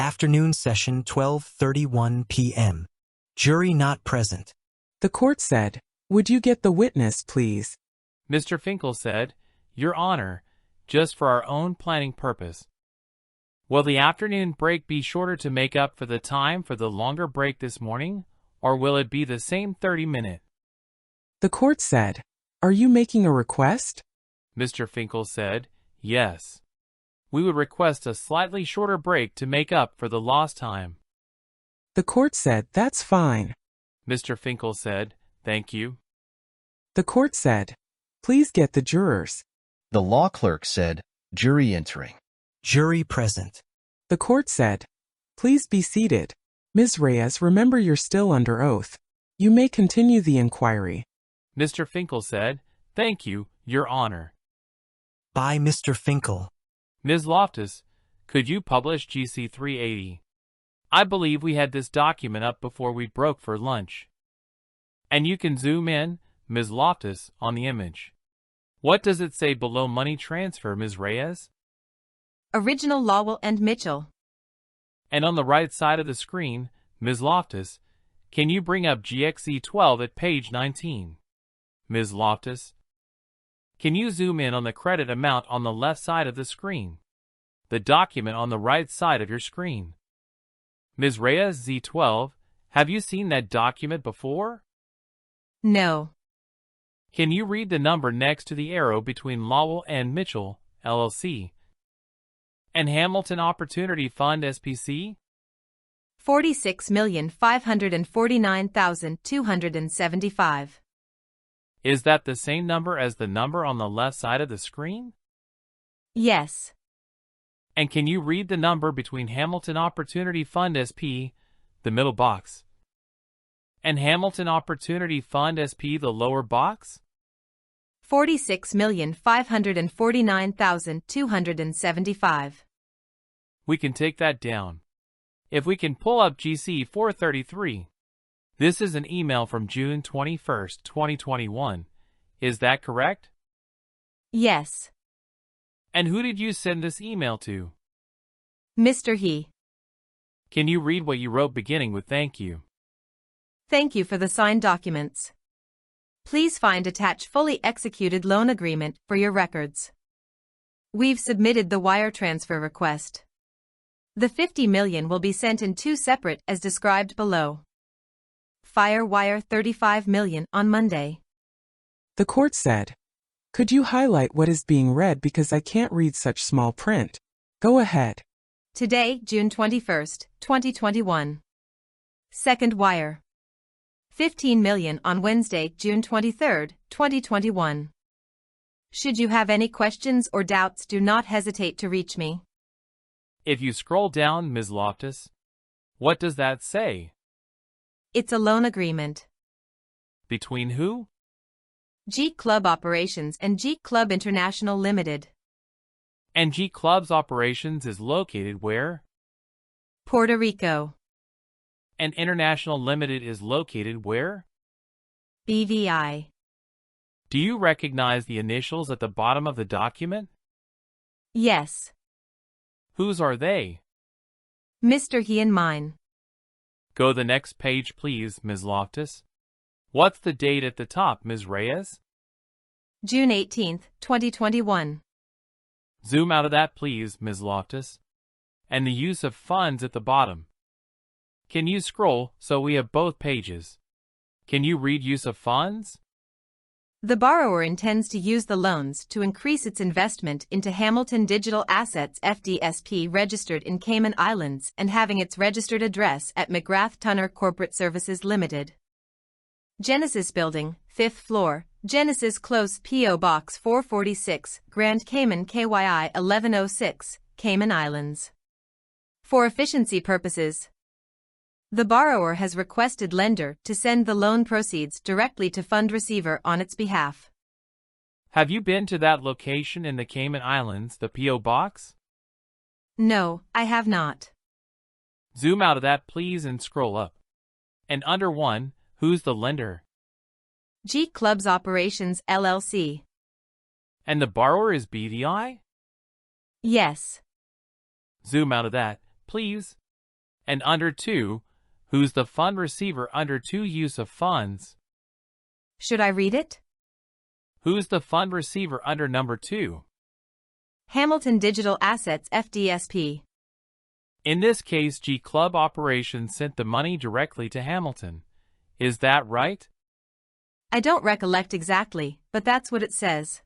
Afternoon session 12:31 p.m. Jury not present. The court said, "Would you get the witness, please?" Mr. Finkel said, "Your Honor, just for our own planning purpose. Will the afternoon break be shorter to make up for the time for the longer break this morning, or will it be the same 30-minute? The court said, "Are you making a request?" Mr. Finkel said, "Yes. We would request a slightly shorter break to make up for the lost time." The court said, "That's fine." Mr. Finkel said, "Thank you." The court said, "Please get the jurors." The law clerk said, "Jury entering." Jury present. The court said, "Please be seated. Ms. Reyes, remember you're still under oath. You may continue the inquiry." Mr. Finkel said, "Thank you, Your Honor." By Mr. Finkel. Ms. Loftus, could you publish GC 380? I believe we had this document up before we broke for lunch. And you can zoom in, Ms. Loftus, on the image. What does it say below money transfer, Ms. Reyes? Original Lowell and Mitchell. And on the right side of the screen, Ms. Loftus, can you bring up GXE 12 at page 19? Ms. Loftus, can you zoom in on the credit amount on the left side of the screen? The document on the right side of your screen. Ms. Reyes, Z12, have you seen that document before? No. Can you read the number next to the arrow between Lowell and Mitchell, LLC, and Hamilton Opportunity Fund, SPC? 46,549,275. Is that the same number as the number on the left side of the screen? Yes. And can you read the number between Hamilton Opportunity Fund SP, the middle box, and Hamilton Opportunity Fund SP, the lower box? 46,549,275. We can take that down. If we can pull up GC 433. This is an email from June 21st, 2021. Is that correct? Yes. And who did you send this email to? Mr. He. Can you read what you wrote beginning with "Thank you"? Thank you for the signed documents. Please find attached fully executed loan agreement for your records. We've submitted the wire transfer request. The $50 million will be sent in two separate as described below. Fire wire $35 million on Monday. The court said, "Could you highlight what is being read because I can't read such small print?" Go ahead. Today, June 21st, 2021. Second wire. $15 million on Wednesday, June 23rd, 2021. Should you have any questions or doubts, do not hesitate to reach me. If you scroll down, Ms. Loftus, what does that say? It's a loan agreement. Between who? G Club Operations and G Club International Limited. And G Club's operations is located where? Puerto Rico. And International Limited is located where? BVI. Do you recognize the initials at the bottom of the document? Yes. Whose are they? Mr. He and mine. Go the next page, please, Ms. Loftus. What's the date at the top, Ms. Reyes? June 18th, 2021. Zoom out of that, please, Ms. Loftus. And the use of funds at the bottom. Can you scroll so we have both pages? Can you read use of funds? The borrower intends to use the loans to increase its investment into Hamilton Digital Assets FDSP registered in Cayman Islands and having its registered address at McGrath Tunner Corporate Services Limited. Genesis Building, 5th floor, Genesis Close P.O. Box 446, Grand Cayman KYI 1106, Cayman Islands. For efficiency purposes, the borrower has requested lender to send the loan proceeds directly to fund receiver on its behalf. Have you been to that location in the Cayman Islands, the P.O. Box? No, I have not. Zoom out of that, please, and scroll up. And under 1, who's the lender? G Clubs Operations, LLC. And the borrower is BVI? Yes. Zoom out of that, please. And under 2, who's the fund receiver under 2 use of funds? Should I read it? Who's the fund receiver under number 2? Hamilton Digital Assets FDSP. In this case, G Club Operations sent the money directly to Hamilton. Is that right? I don't recollect exactly, but that's what it says.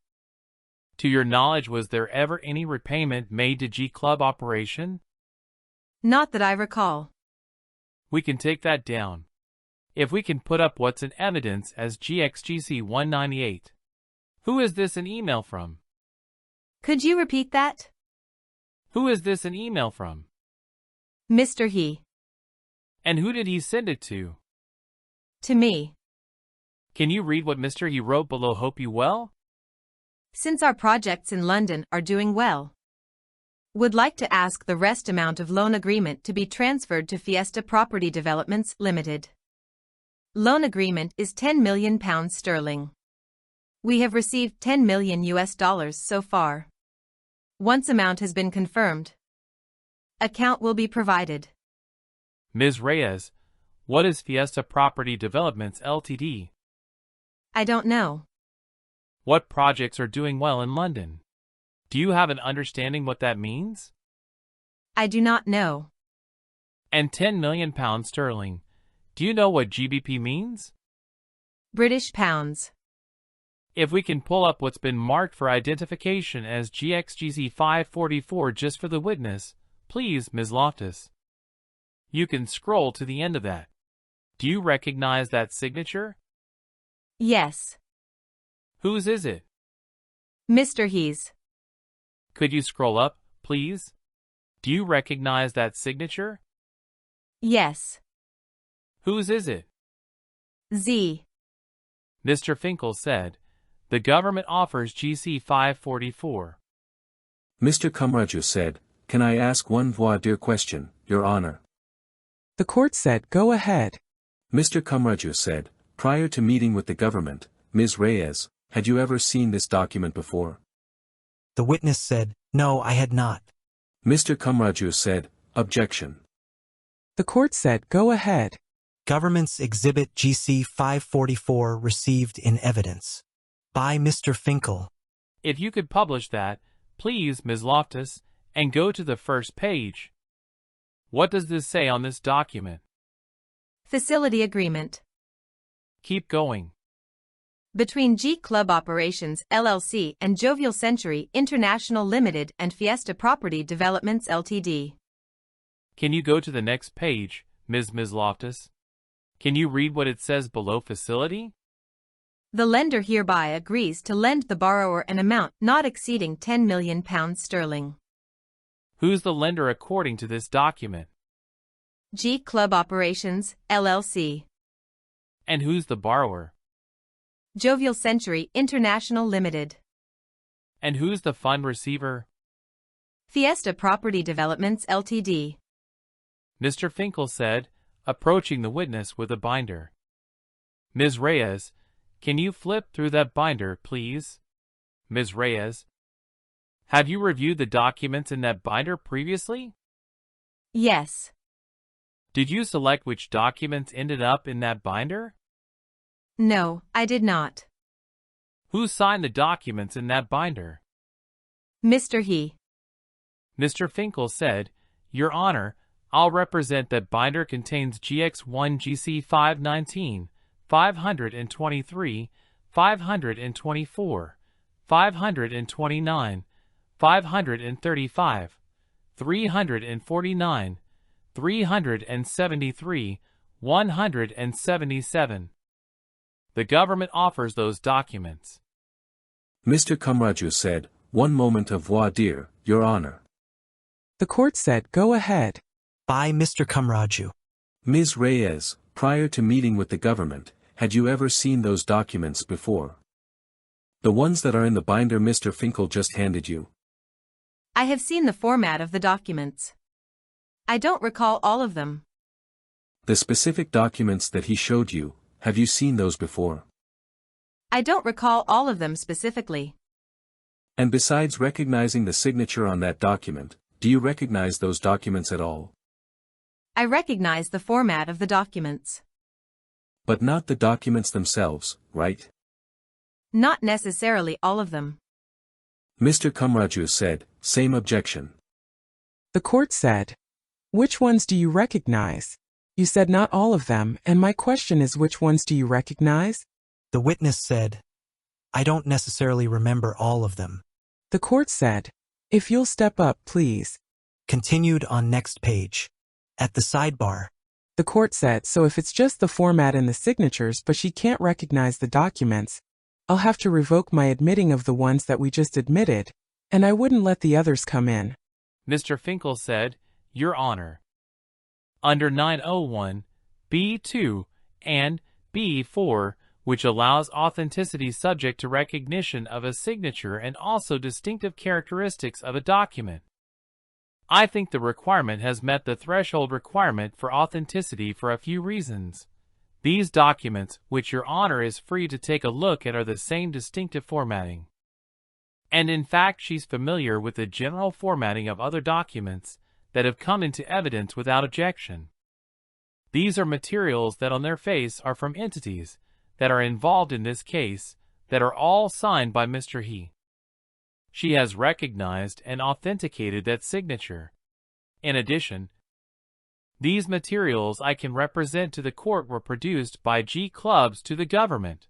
To your knowledge, was there ever any repayment made to G Club Operation? Not that I recall. We can take that down. If we can put up what's in evidence as GXGC 198. Who is this an email from? Could you repeat that? Who is this an email from? Mr. He. And who did he send it to? To me. Can you read what Mr. He wrote below? Hope you well? Since our projects in London are doing well, would like to ask the rest amount of loan agreement to be transferred to Fiesta Property Developments Limited. Loan agreement is £10 million sterling. We have received $10 million so far. Once amount has been confirmed, account will be provided. Ms. Reyes, what is Fiesta Property Developments Ltd? I don't know. What projects are doing well in London? Do you have an understanding what that means? I do not know. And £10 million sterling. Do you know what GBP means? British pounds. If we can pull up what's been marked for identification as GXGC 544 just for the witness, please, Ms. Loftus. You can scroll to the end of that. Do you recognize that signature? Yes. Whose is it? Mr. He's. Could you scroll up, please? Do you recognize that signature? Yes. Whose is it? Z. Mr. Finkel said, the government offers GC 544. Mr. Kumraju said, can I ask one voir dire question, Your Honor? The court said, go ahead. Mr. Kumraju said, prior to meeting with the government, Ms. Reyes, had you ever seen this document before? The witness said, no, I had not. Mr. Kumraju said, objection. The court said, go ahead. Government's Exhibit GC 544 received in evidence. By Mr. Finkel. If you could publish that, please, Ms. Loftus, and go to the first page. What does this say on this document? Facility agreement. Keep going. Between G Club Operations LLC and Jovial Century International Limited and Fiesta Property Developments Ltd. Can you go to the next page, Ms. Loftus? Can you read what it says below facility? The lender hereby agrees to lend the borrower an amount not exceeding £10 million sterling. Who's the lender according to this document? G Club Operations LLC. And who's the borrower? Jovial Century International Limited. And who's the fund receiver? Fiesta Property Developments Ltd. Mr. Finkel said, approaching the witness with a binder. Ms. Reyes, can you flip through that binder, please? Ms. Reyes, have you reviewed the documents in that binder previously? Yes. Did you select which documents ended up in that binder? No, I did not. Who signed the documents in that binder? Mr. He. Mr. Finkel said, Your Honor, I'll represent that binder contains GX1 GC 519, 523, 524, 529, 535, 349, 373, 177. The government offers those documents. Mr. Kumraju said, one moment of voir dire, Your Honor. The court said, go ahead. By Mr. Kumraju. Ms. Reyes, prior to meeting with the government, had you ever seen those documents before? The ones that are in the binder Mr. Finkel just handed you. I have seen the format of the documents. I don't recall all of them. The specific documents that he showed you, have you seen those before? I don't recall all of them specifically. And besides recognizing the signature on that document, do you recognize those documents at all? I recognize the format of the documents. But not the documents themselves, right? Not necessarily all of them. Mr. Kamraju said, same objection. The court said, which ones do you recognize? You said not all of them, and my question is which ones do you recognize? The witness said, I don't necessarily remember all of them. The court said, if you'll step up, please. Continued on next page. At the sidebar. The court said, so if it's just the format and the signatures but she can't recognize the documents, I'll have to revoke my admitting of the ones that we just admitted, and I wouldn't let the others come in. Mr. Finkel said, Your Honor. Under 901, B2, and B4, which allows authenticity subject to recognition of a signature and also distinctive characteristics of a document. I think the requirement has met the threshold requirement for authenticity for a few reasons. These documents, which Your Honor is free to take a look at, are the same distinctive formatting. And in fact, she's familiar with the general formatting of other documents that have come into evidence without objection. These are materials that on their face are from entities that are involved in this case that are all signed by Mr. He. She has recognized and authenticated that signature. In addition, these materials I can represent to the court were produced by G Clubs to the government.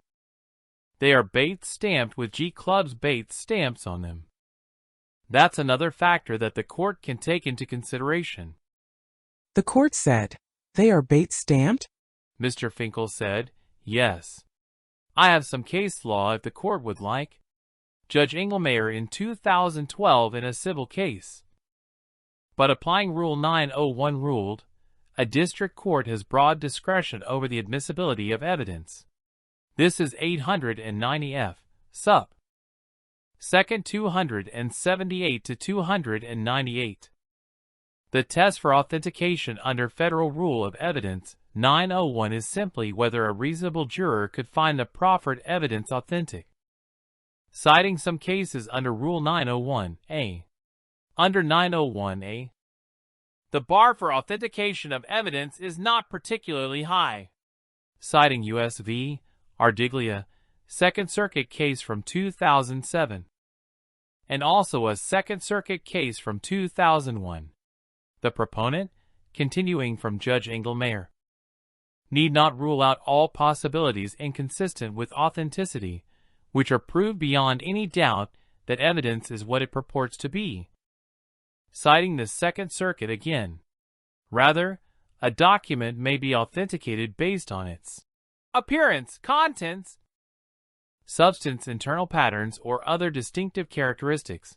They are Bates stamped with G Clubs Bates stamps on them. That's another factor that the court can take into consideration. The court said, they are Bates stamped? Mr. Finkel said, yes. I have some case law if the court would like. Judge Engelmayer in 2012 in a civil case. But applying Rule 901 ruled, a district court has broad discretion over the admissibility of evidence. This is 890 F. Sup. Second 278 to 298. The test for authentication under Federal Rule of Evidence 901 is simply whether a reasonable juror could find the proffered evidence authentic. Citing some cases under Rule 901A. Under 901A, the bar for authentication of evidence is not particularly high. Citing U.S. v. Ardiglia, Second Circuit case from 2007, and also a Second Circuit case from 2001. The proponent, continuing from Judge Engelmayer, need not rule out all possibilities inconsistent with authenticity, which are proved beyond any doubt that evidence is what it purports to be. Citing the Second Circuit again. Rather, a document may be authenticated based on its appearance, contents, substance, internal patterns, or other distinctive characteristics,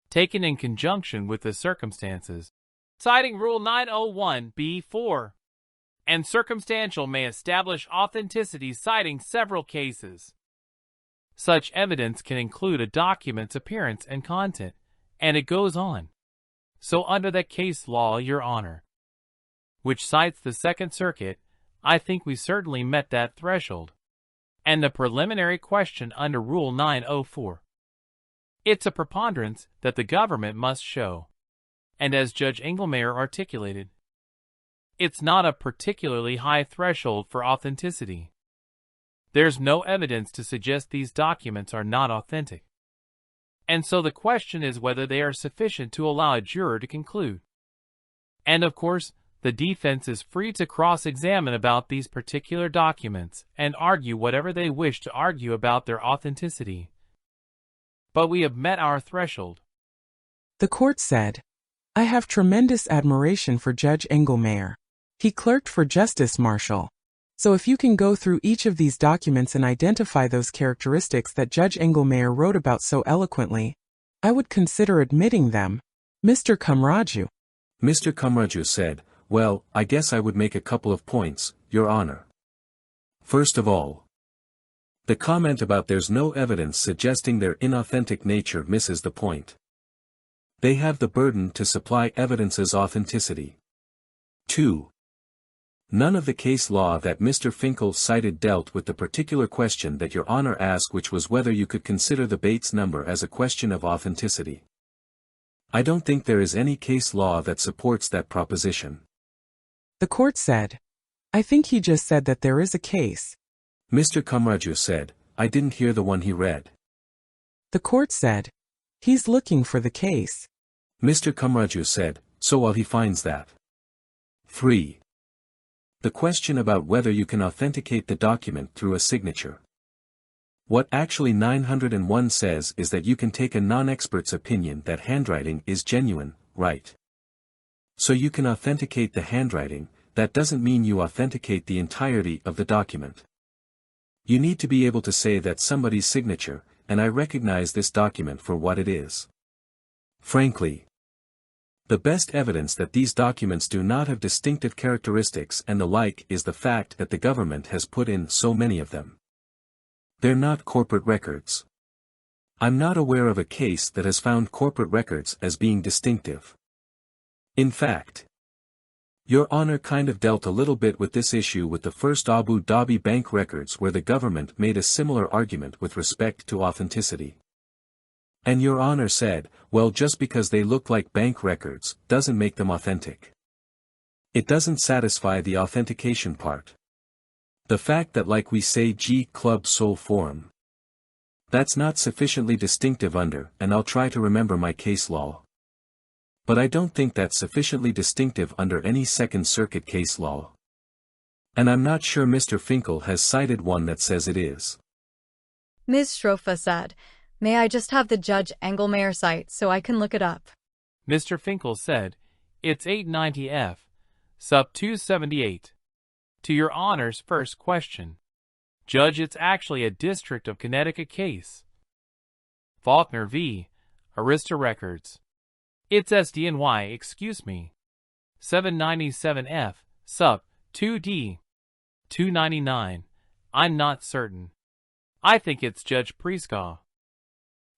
taken in conjunction with the circumstances. Citing Rule 901(b)(4), and circumstantial may establish authenticity, citing several cases. Such evidence can include a document's appearance and content, and it goes on. So under that case law, Your Honor, which cites the Second Circuit, I think we certainly met that threshold. And the preliminary question under Rule 904. It's a preponderance that the government must show. And as Judge Engelmayer articulated, it's not a particularly high threshold for authenticity. There's no evidence to suggest these documents are not authentic. And so the question is whether they are sufficient to allow a juror to conclude. And of course, the defense is free to cross-examine about these particular documents and argue whatever they wish to argue about their authenticity. But we have met our threshold. The court said, I have tremendous admiration for Judge Engelmayer. He clerked for Justice Marshall. So if you can go through each of these documents and identify those characteristics that Judge Engelmayer wrote about so eloquently, I would consider admitting them. Mr. Kamraju. Mr. Kamraju said, well, I guess I would make a couple of points, Your Honor. First of all, the comment about there's no evidence suggesting their inauthentic nature misses the point. They have the burden to supply evidence's authenticity. 2. None of the case law that Mr. Finkel cited dealt with the particular question that Your Honor asked, which was whether you could consider the Bates number as a question of authenticity. I don't think there is any case law that supports that proposition. The court said, I think he just said that there is a case. Mr. Kamaraju said, I didn't hear the one he read. The court said, he's looking for the case. Mr. Kamaraju said, so while he finds that. 3. The question about whether you can authenticate the document through a signature. What actually 901 says is that you can take a non-expert's opinion that handwriting is genuine, right? So you can authenticate the handwriting. That doesn't mean you authenticate the entirety of the document. You need to be able to say that somebody's signature, and I recognize this document for what it is. Frankly, the best evidence that these documents do not have distinctive characteristics and the like is the fact that the government has put in so many of them. They're not corporate records. I'm not aware of a case that has found corporate records as being distinctive. In fact, Your Honor kind of dealt a little bit with this issue with the first Abu Dhabi bank records where the government made a similar argument with respect to authenticity. And Your Honor said, well, just because they look like bank records, doesn't make them authentic. It doesn't satisfy the authentication part. The fact that, like we say, G Club Soul Forum. That's not sufficiently distinctive under, and I'll try to remember my case law. But I don't think that's sufficiently distinctive under any Second Circuit case law. And I'm not sure Mr. Finkel has cited one that says it is. Ms. Shrofa said, may I just have the Judge Engelmayer site so I can look it up? Mr. Finkel said, it's 890F, sub 278. To Your Honor's first question. Judge, it's actually a District of Connecticut case. Faulkner v. Arista Records. It's SDNY, excuse me. 797F, sub 2D. 299. I'm not certain. I think it's Judge Priescaw.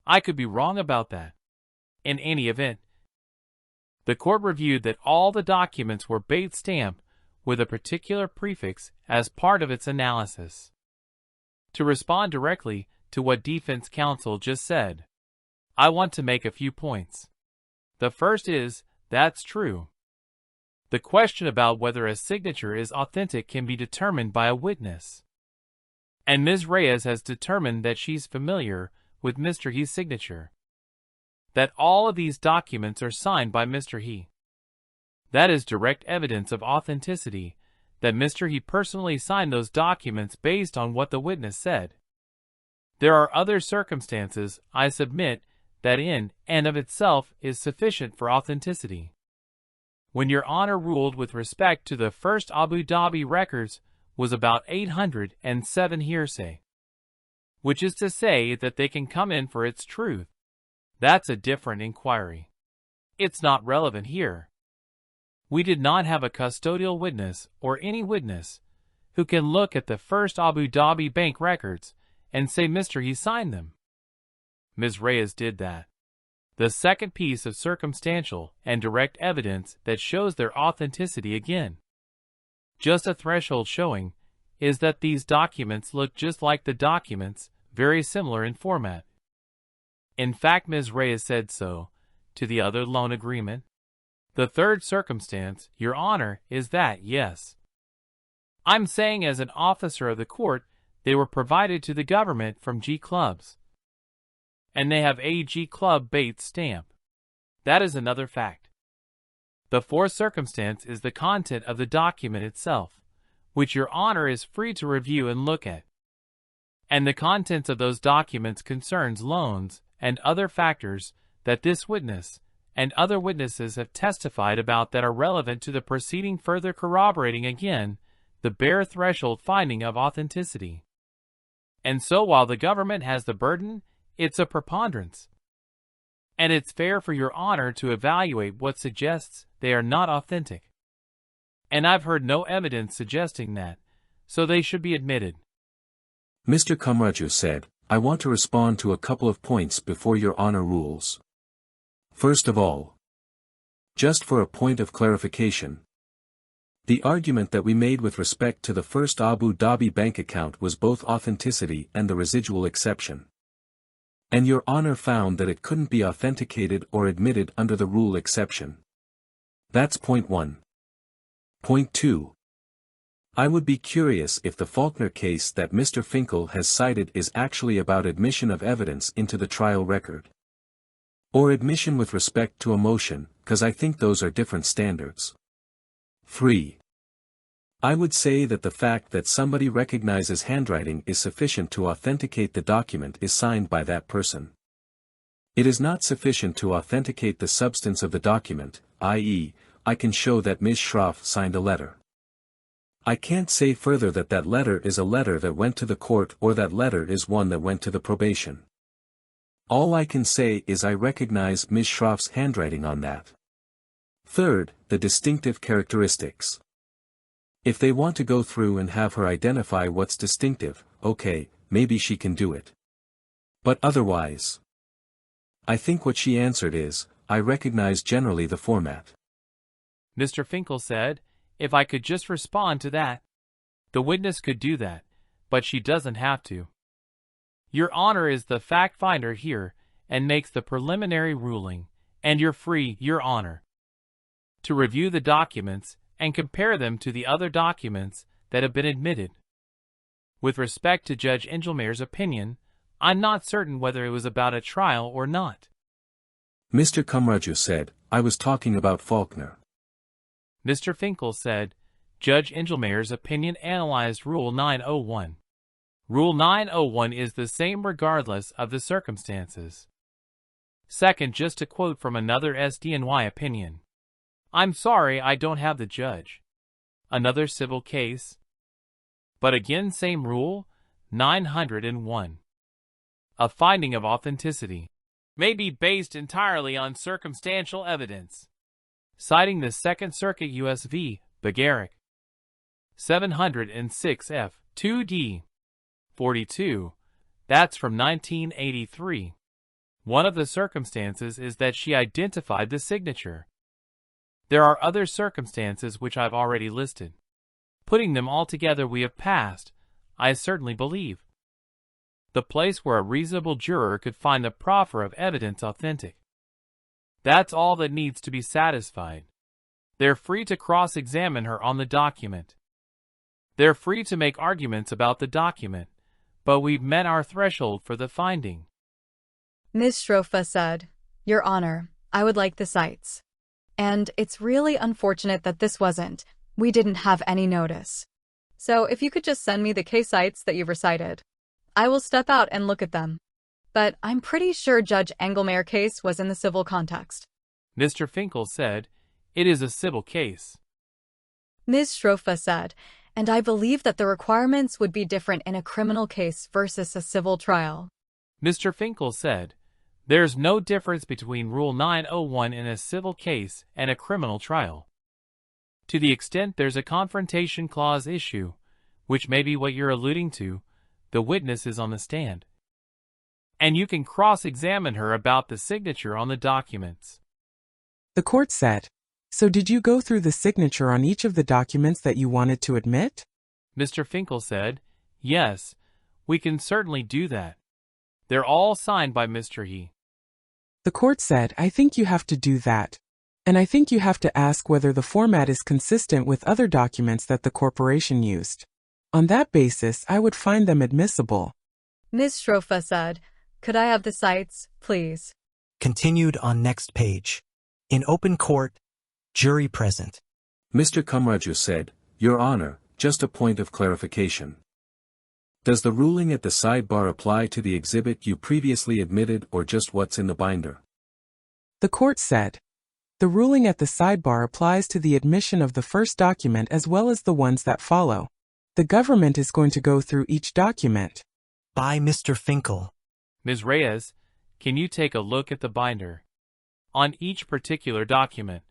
I could be wrong about that. In any event, the court reviewed that all the documents were bait stamped with a particular prefix as part of its analysis. To respond directly to what defense counsel just said, I want to make a few points. The first is, that's true. The question about whether a signature is authentic can be determined by a witness. And Ms. Reyes has determined that she's familiar with Mr. He's signature. That all of these documents are signed by Mr. He. That is direct evidence of authenticity, that Mr. He personally signed those documents based on what the witness said. There are other circumstances, I submit, that in and of itself is sufficient for authenticity. When Your Honor ruled with respect to the first Abu Dhabi records was about 807 hearsay, which is to say that they can come in for its truth. That's a different inquiry. It's not relevant here. We did not have a custodial witness or any witness who can look at the first Abu Dhabi bank records and say Mr. He signed them. Ms. Reyes did that. The second piece of circumstantial and direct evidence that shows their authenticity again, just a threshold showing, is that these documents look just like the documents, very similar in format. In fact, Ms. Reyes said so to the other loan agreement. The third circumstance, Your Honor, is that, yes, I'm saying as an officer of the court, they were provided to the government from G Clubs. And they have a G Club bait stamp. That is another fact. The fourth circumstance is the content of the document itself, which Your Honor is free to review and look at. And the contents of those documents concerns loans and other factors that this witness and other witnesses have testified about that are relevant to the proceeding, further corroborating again the bare threshold finding of authenticity. And so while the government has the burden, it's a preponderance. And it's fair for Your Honor to evaluate what suggests they are not authentic. And I've heard no evidence suggesting that, so they should be admitted. Mr. Kamaraju said, I want to respond to a couple of points before Your Honor rules. First of all, just for a point of clarification, the argument that we made with respect to the first Abu Dhabi bank account was both authenticity and the residual exception. And Your Honor found that it couldn't be authenticated or admitted under the rule exception. That's point one. Point 2. I would be curious if the Faulkner case that Mr. Finkel has cited is actually about admission of evidence into the trial record. Or admission with respect to a motion, cause I think those are different standards. 3. I would say that the fact that somebody recognizes handwriting is sufficient to authenticate the document is signed by that person. It is not sufficient to authenticate the substance of the document, i.e., I can show that Ms. Schroff signed a letter. I can't say further that that letter is a letter that went to the court or that letter is one that went to the probation. All I can say is I recognize Ms. Schroff's handwriting on that. Third, the distinctive characteristics. If they want to go through and have her identify what's distinctive, okay, maybe she can do it. But otherwise, I think what she answered is, I recognize generally the format. Mr. Finkel said, if I could just respond to that. The witness could do that, but she doesn't have to. Your Honor is the fact finder here and makes the preliminary ruling, and you're free, Your Honor, to review the documents and compare them to the other documents that have been admitted. With respect to Judge Engelmaier's opinion, I'm not certain whether it was about a trial or not. Mr. Kumraju said, I was talking about Faulkner. Mr. Finkel said, Judge Engelmaier's opinion analyzed Rule 901. Rule 901 is the same regardless of the circumstances. Second, just a quote from another SDNY opinion. I'm sorry I don't have the judge. Another civil case. But again, same rule, 901. A finding of authenticity may be based entirely on circumstantial evidence. Citing the Second Circuit U.S. v. Bagaric, 706 F. 2d. 42, that's from 1983. One of the circumstances is that she identified the signature. There are other circumstances which I've already listed. Putting them all together, we have passed, I certainly believe, the place where a reasonable juror could find the proffer of evidence authentic. That's all that needs to be satisfied. They're free to cross-examine her on the document. They're free to make arguments about the document, but we've met our threshold for the finding. Ms. Schroff said, Your Honor, I would like the cites. And it's really unfortunate that this wasn't. We didn't have any notice. So if you could just send me the case cites that you've recited, I will step out and look at them. But I'm pretty sure Judge Engelmaier case was in the civil context. Mr. Finkel said, it is a civil case. Ms. Schroff said, and I believe that the requirements would be different in a criminal case versus a civil trial. Mr. Finkel said, there's no difference between Rule 901 in a civil case and a criminal trial. To the extent there's a confrontation clause issue, which may be what you're alluding to, the witness is on the stand. And you can cross-examine her about the signature on the documents. The court said, so did you go through the signature on each of the documents that you wanted to admit? Mr. Finkel said, yes, we can certainly do that. They're all signed by Mr. He. The court said, I think you have to do that. And I think you have to ask whether the format is consistent with other documents that the corporation used. On that basis, I would find them admissible. Ms. Schroff said, could I have the cites, please? Continued on next page. In open court, jury present. Mr. Kumraju said, Your Honor, just a point of clarification. Does the ruling at the sidebar apply to the exhibit you previously admitted or just what's in the binder? The court said, the ruling at the sidebar applies to the admission of the first document as well as the ones that follow. The government is going to go through each document. By Mr. Finkel. Ms. Reyes, can you take a look at the binder? On each particular document.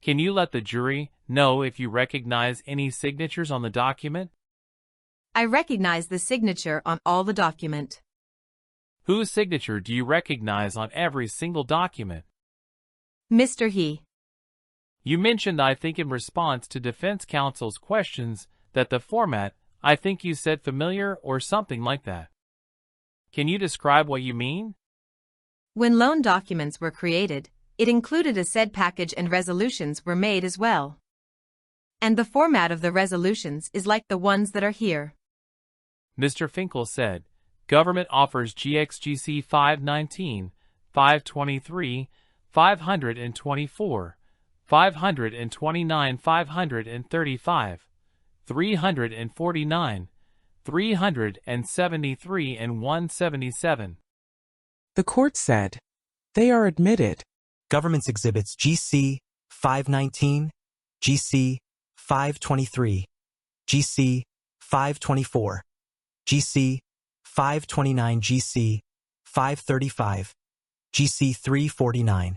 Can you let the jury know if you recognize any signatures on the document? I recognize the signature on all the document. Whose signature do you recognize on every single document? Mr. He. You mentioned, I think in response to defense counsel's questions, that the format, I think you said familiar or something like that. Can you describe what you mean? When loan documents were created, it included a said package and resolutions were made as well. And the format of the resolutions is like the ones that are here. Mr. Finkel said, Government offers GXGC 519, 523, 524, 529, 535, 349, 373 and 177. The court said, they are admitted. Government's exhibits GC 519, GC 523, GC 524, GC 529, GC 535, GC 349,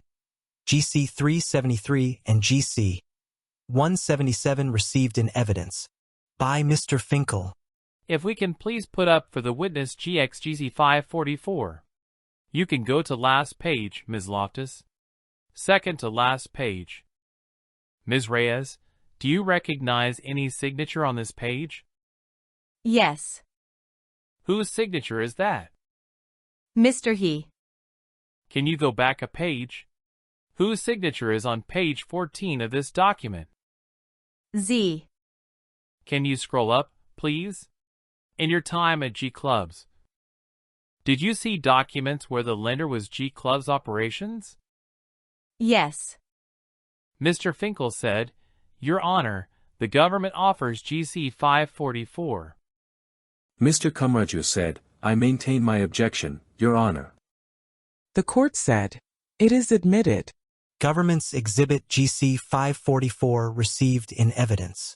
GC 373, and GC 177 received in evidence by Mr. Finkel. If we can please put up for the witness GXGC 544. You can go to last page, Ms. Loftus. Second to last page. Ms. Reyes, do you recognize any signature on this page? Yes. Whose signature is that? Mr. He. Can you go back a page? Whose signature is on page 14 of this document? Z. Can you scroll up, please? In your time at G Clubs, did you see documents where the lender was G Clubs Operations? Yes. Mr. Finkel said, Your Honor, the government offers GC 544. Mr. Kumraju said, I maintain my objection, Your Honor. The court said, it is admitted. Government's exhibit GC 544 received in evidence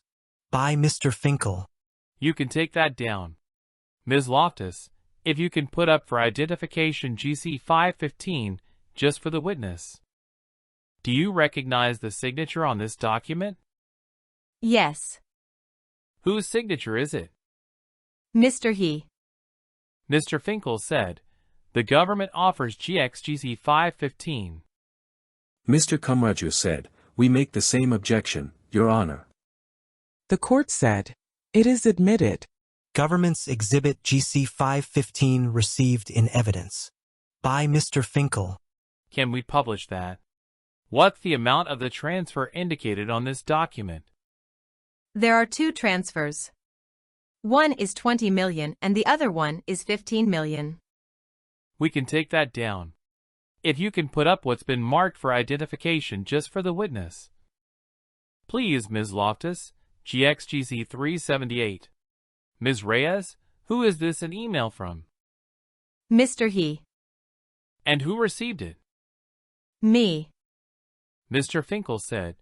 by Mr. Finkel. You can take that down. Ms. Loftus, if you can put up for identification GC 515 just for the witness. Do you recognize the signature on this document? Yes. Whose signature is it? Mr. He. Mr. Finkel said, the government offers GXGC 515. Mr. Kumraju said, we make the same objection, Your Honor. The court said, it is admitted. Government's exhibit GC 515 received in evidence by Mr. Finkel. Can we publish that? What's the amount of the transfer indicated on this document? There are two transfers. One is 20 million and the other one is 15 million. We can take that down. If you can put up what's been marked for identification just for the witness. Please, Ms. Loftus, GXGC 378. Ms. Reyes, who is this an email from? Mr. He. And who received it? Me. Mr. Finkel said,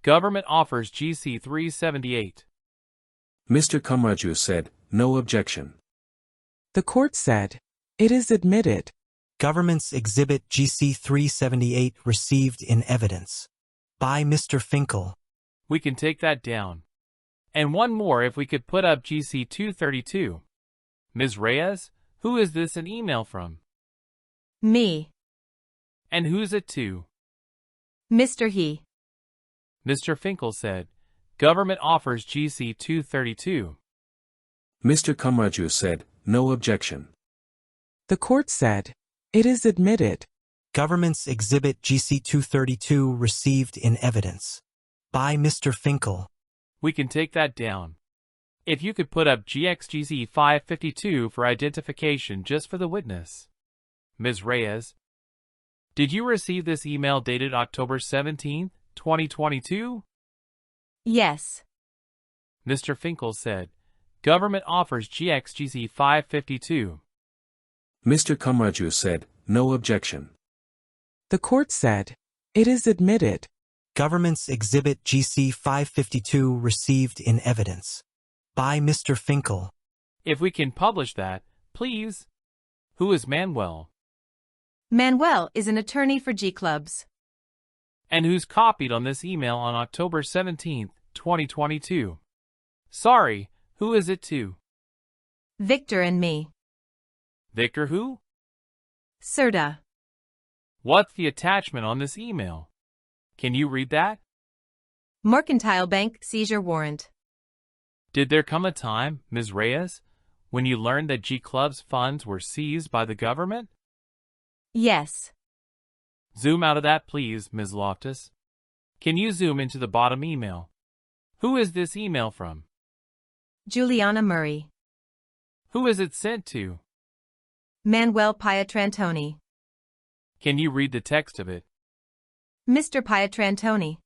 government offers GC 378. Mr. Kumraju said, no objection. The court said, it is admitted. Government's exhibit GC 378 received in evidence by Mr. Finkel. We can take that down. And one more if we could put up GC 232. Ms. Reyes, who is this an email from? Me. And who's it to? Mr. He. Mr. Finkel said, government offers GC 232. Mr. Kumraju said, no objection. The court said, it is admitted. Government's exhibit GC 232 received in evidence by Mr. Finkel. We can take that down. If you could put up GXGC 552 for identification just for the witness. Ms. Reyes, did you receive this email dated October 17, 2022? Yes. Mr. Finkel said, government offers GXGC 552. Mr. Kumraju said, no objection. The court said, it is admitted. Government's exhibit GC 552 received in evidence by Mr. Finkel. If we can publish that, please. Who is Manuel? Manuel is an attorney for G Clubs. And who's copied on this email on October 17, 2022? Sorry, who is it to? Victor and me. Victor who? Serta. What's the attachment on this email? Can you read that? Mercantile Bank seizure warrant. Did there come a time, Ms. Reyes, when you learned that G Club's funds were seized by the government? Yes. Zoom out of that, please, Ms. Loftus. Can you zoom into the bottom email? Who is this email from? Juliana Murray. Who is it sent to? Manuel Pietrantoni. Can you read the text of it? Mr. Pietrantoni.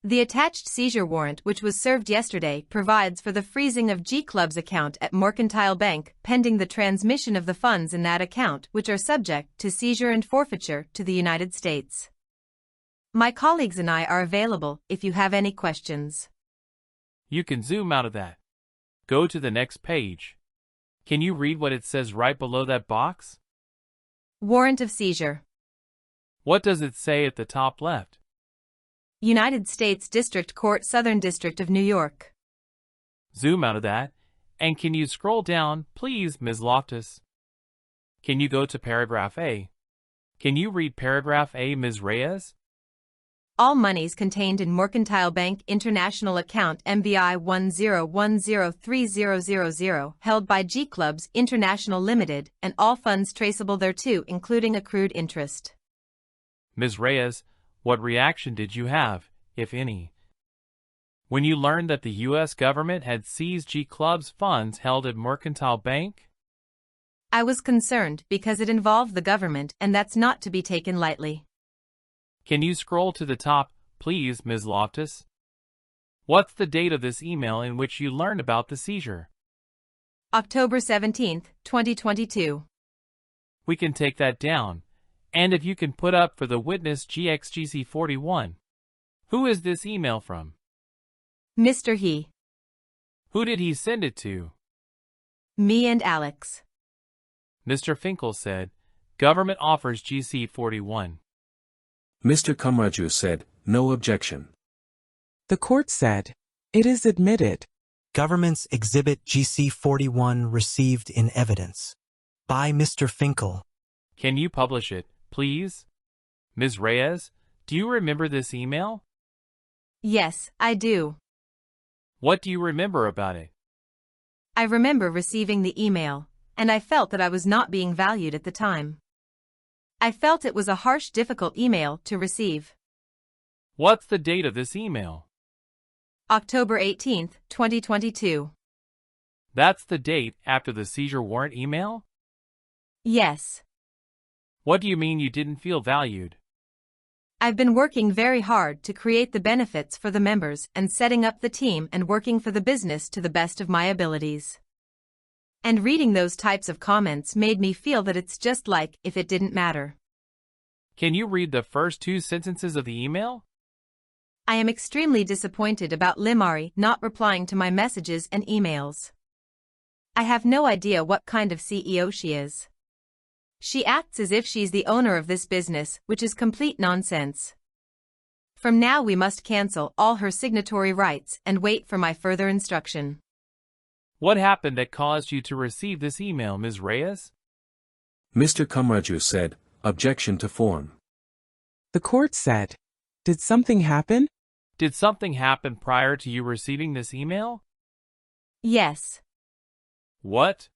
The attached seizure warrant which was served yesterday provides for the freezing of G-Club's account at Mercantile Bank pending the transmission of the funds in that account which are subject to seizure and forfeiture to the United States. My colleagues and I are available if you have any questions. You can zoom out of that. Go to the next page. Can you read what it says right below that box? Warrant of seizure. What does it say at the top left? United States District Court, Southern District of New York. Zoom out of that, and can you scroll down, please, Ms. Loftus? Can you go to paragraph A? Can you read paragraph A, Ms. Reyes? All monies contained in Mercantile Bank International Account MBI 10103000 held by G-Clubs International Limited and all funds traceable thereto including accrued interest. Ms. Reyes, what reaction did you have, if any, when you learned that the U.S. government had seized G-Club's funds held at Mercantile Bank? I was concerned because it involved the government and that's not to be taken lightly. Can you scroll to the top, please, Ms. Loftus? What's the date of this email in which you learned about the seizure? October 17, 2022. We can take that down. And if you can put up for the witness GXGC41. Who is this email from? Mr. He. Who did he send it to? Me and Alex. Mr. Finkel said, government offers GC41. Mr. Kamaraju said, no objection. The court said, it is admitted. Government's Exhibit GC41 received in evidence. By Mr. Finkel. Can you publish it, please? Ms. Reyes, do you remember this email? Yes, I do. What do you remember about it? I remember receiving the email, and I felt that I was not being valued at the time. I felt it was a harsh, difficult email to receive. What's the date of this email? October 18, 2022. That's the date after the seizure warrant email? Yes. What do you mean you didn't feel valued? I've been working very hard to create the benefits for the members and setting up the team and working for the business to the best of my abilities. And reading those types of comments made me feel that it's just like if it didn't matter. Can you read the first two sentences of the email? I am extremely disappointed about Limarie not replying to my messages and emails. I have no idea what kind of CEO she is. She acts as if she's the owner of this business, which is complete nonsense. From now we must cancel all her signatory rights and wait for my further instruction. What happened that caused you to receive this email, Ms. Reyes? Mr. Kamaraju said, objection to form. The court said, did something happen? Did something happen prior to you receiving this email? Yes. What?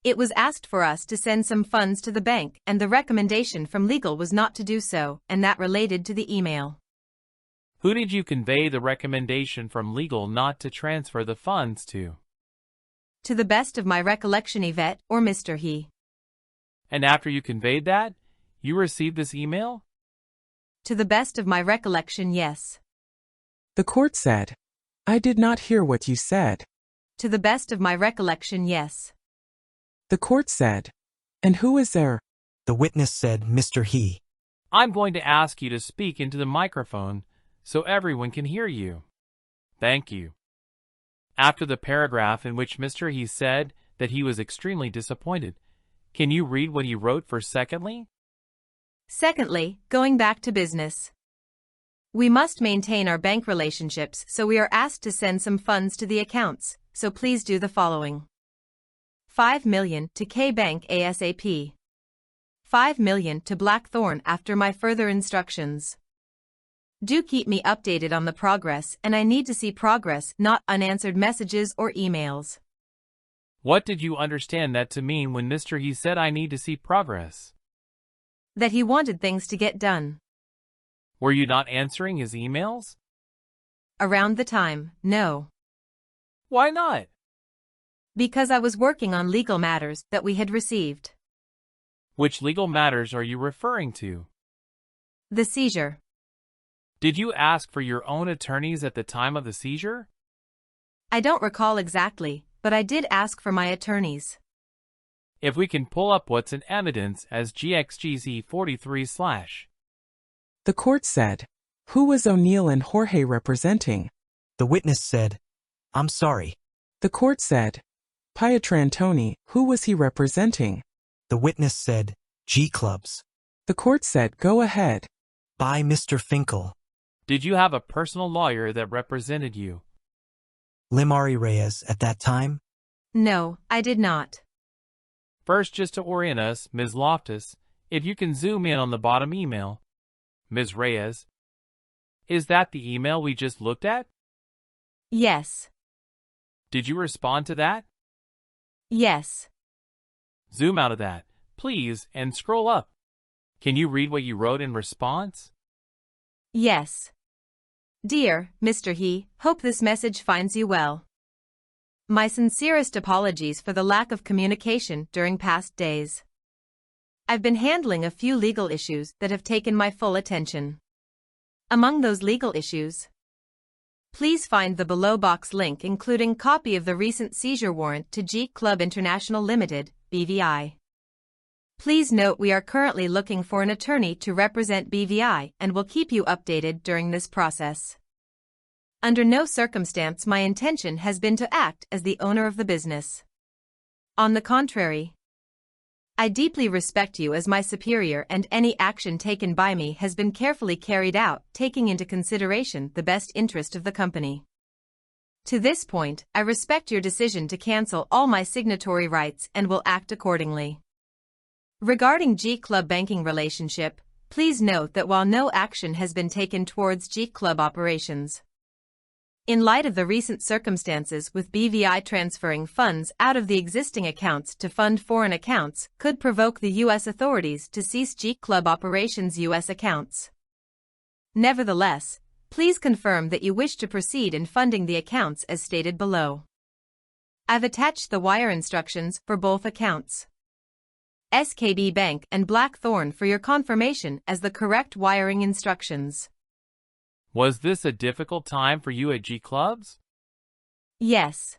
It was asked for us to send some funds to the bank and the recommendation from legal was not to do so, and that related to the email. Who did you convey the recommendation from legal not to transfer the funds to? To the best of my recollection, Yvette or Mr. He. And after you conveyed that, you received this email? To the best of my recollection, yes. The court said, I did not hear what you said. To the best of my recollection, yes. The court said, and who is there? The witness said, Mr. He. I'm going to ask you to speak into the microphone so everyone can hear you. Thank you. After the paragraph in which Mr. He said that he was extremely disappointed, can you read what he wrote for secondly? Secondly, going back to business. We must maintain our bank relationships, so we are asked to send some funds to the accounts, so please do the following. 5 million to K Bank ASAP. 5 million to Blackthorn after my further instructions. Do keep me updated on the progress, and I need to see progress, not unanswered messages or emails. What did you understand that to mean when Mr. He said I need to see progress? That he wanted things to get done. Were you not answering his emails? around the time, no. Why not? Because I was working on legal matters that we had received. Which legal matters are you referring to? The seizure. Did you ask for your own attorneys at the time of the seizure? I don't recall exactly, but I did ask for my attorneys. If we can pull up what's in evidence as GXGZ 43/. The court said, "Who was O'Neill and Jorge representing?" The witness said, "I'm sorry." The court said, "Pietrantoni, who was he representing?" The witness said, G clubs. The court said, "Go ahead." By Mr. Finkel. Did you have a personal lawyer that represented you? Limarie Reyes at that time? No, I did not. First, just to orient us, Ms. Loftus, if you can zoom in on the bottom email. Ms. Reyes, is that the email we just looked at? Yes. Did you respond to that? Yes. Zoom out of that, please, and scroll up. Can you read what you wrote in response? Yes. Dear Mr. He, hope this message finds you well. My sincerest apologies for the lack of communication during past days. I've been handling a few legal issues that have taken my full attention. Among those legal issues, please find the below box link including copy of the recent seizure warrant to G Club International Limited, BVI. Please note we are currently looking for an attorney to represent BVI and will keep you updated during this process. Under no circumstance my intention has been to act as the owner of the business. On the contrary, I deeply respect you as my superior and any action taken by me has been carefully carried out, taking into consideration the best interest of the company. To this point, I respect your decision to cancel all my signatory rights and will act accordingly. Regarding G Club banking relationship, please note that while no action has been taken towards G Club operations, in light of the recent circumstances with BVI transferring funds out of the existing accounts to fund foreign accounts could provoke the U.S. authorities to cease G Club operations U.S. accounts. Nevertheless, please confirm that you wish to proceed in funding the accounts as stated below. I've attached the wire instructions for both accounts, SKB Bank and Blackthorn, for your confirmation as the correct wiring instructions. Was this a difficult time for you at G Clubs? Yes.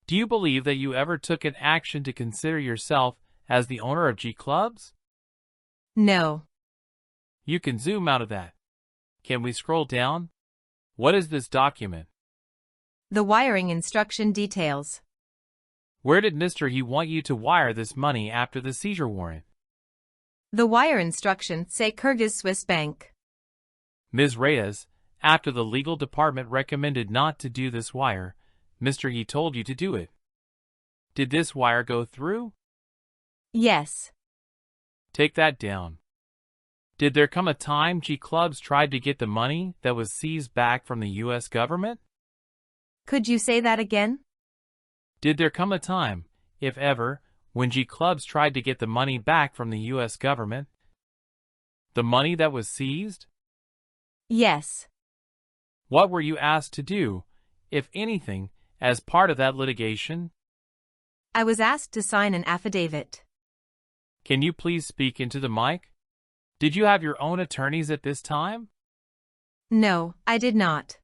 Do you believe that you ever took an action to consider yourself as the owner of G Clubs? No. You can zoom out of that. Can we scroll down? What is this document? The wiring instruction details. Where did Mr. He want you to wire this money after the seizure warrant? The wire instructions say Kyrgyz Swiss Bank. Ms. Reyes, after the legal department recommended not to do this wire, Mr. He told you to do it. Did this wire go through? Yes. Take that down. Did there come a time G Clubs tried to get the money that was seized back from the U.S. government? Could you say that again? Did there come a time, if ever, when G Clubs tried to get the money back from the U.S. government? The money that was seized? Yes. What were you asked to do, if anything, as part of that litigation? I was asked to sign an affidavit. Can you please speak into the mic? Did you have your own attorneys at this time? No, I did not.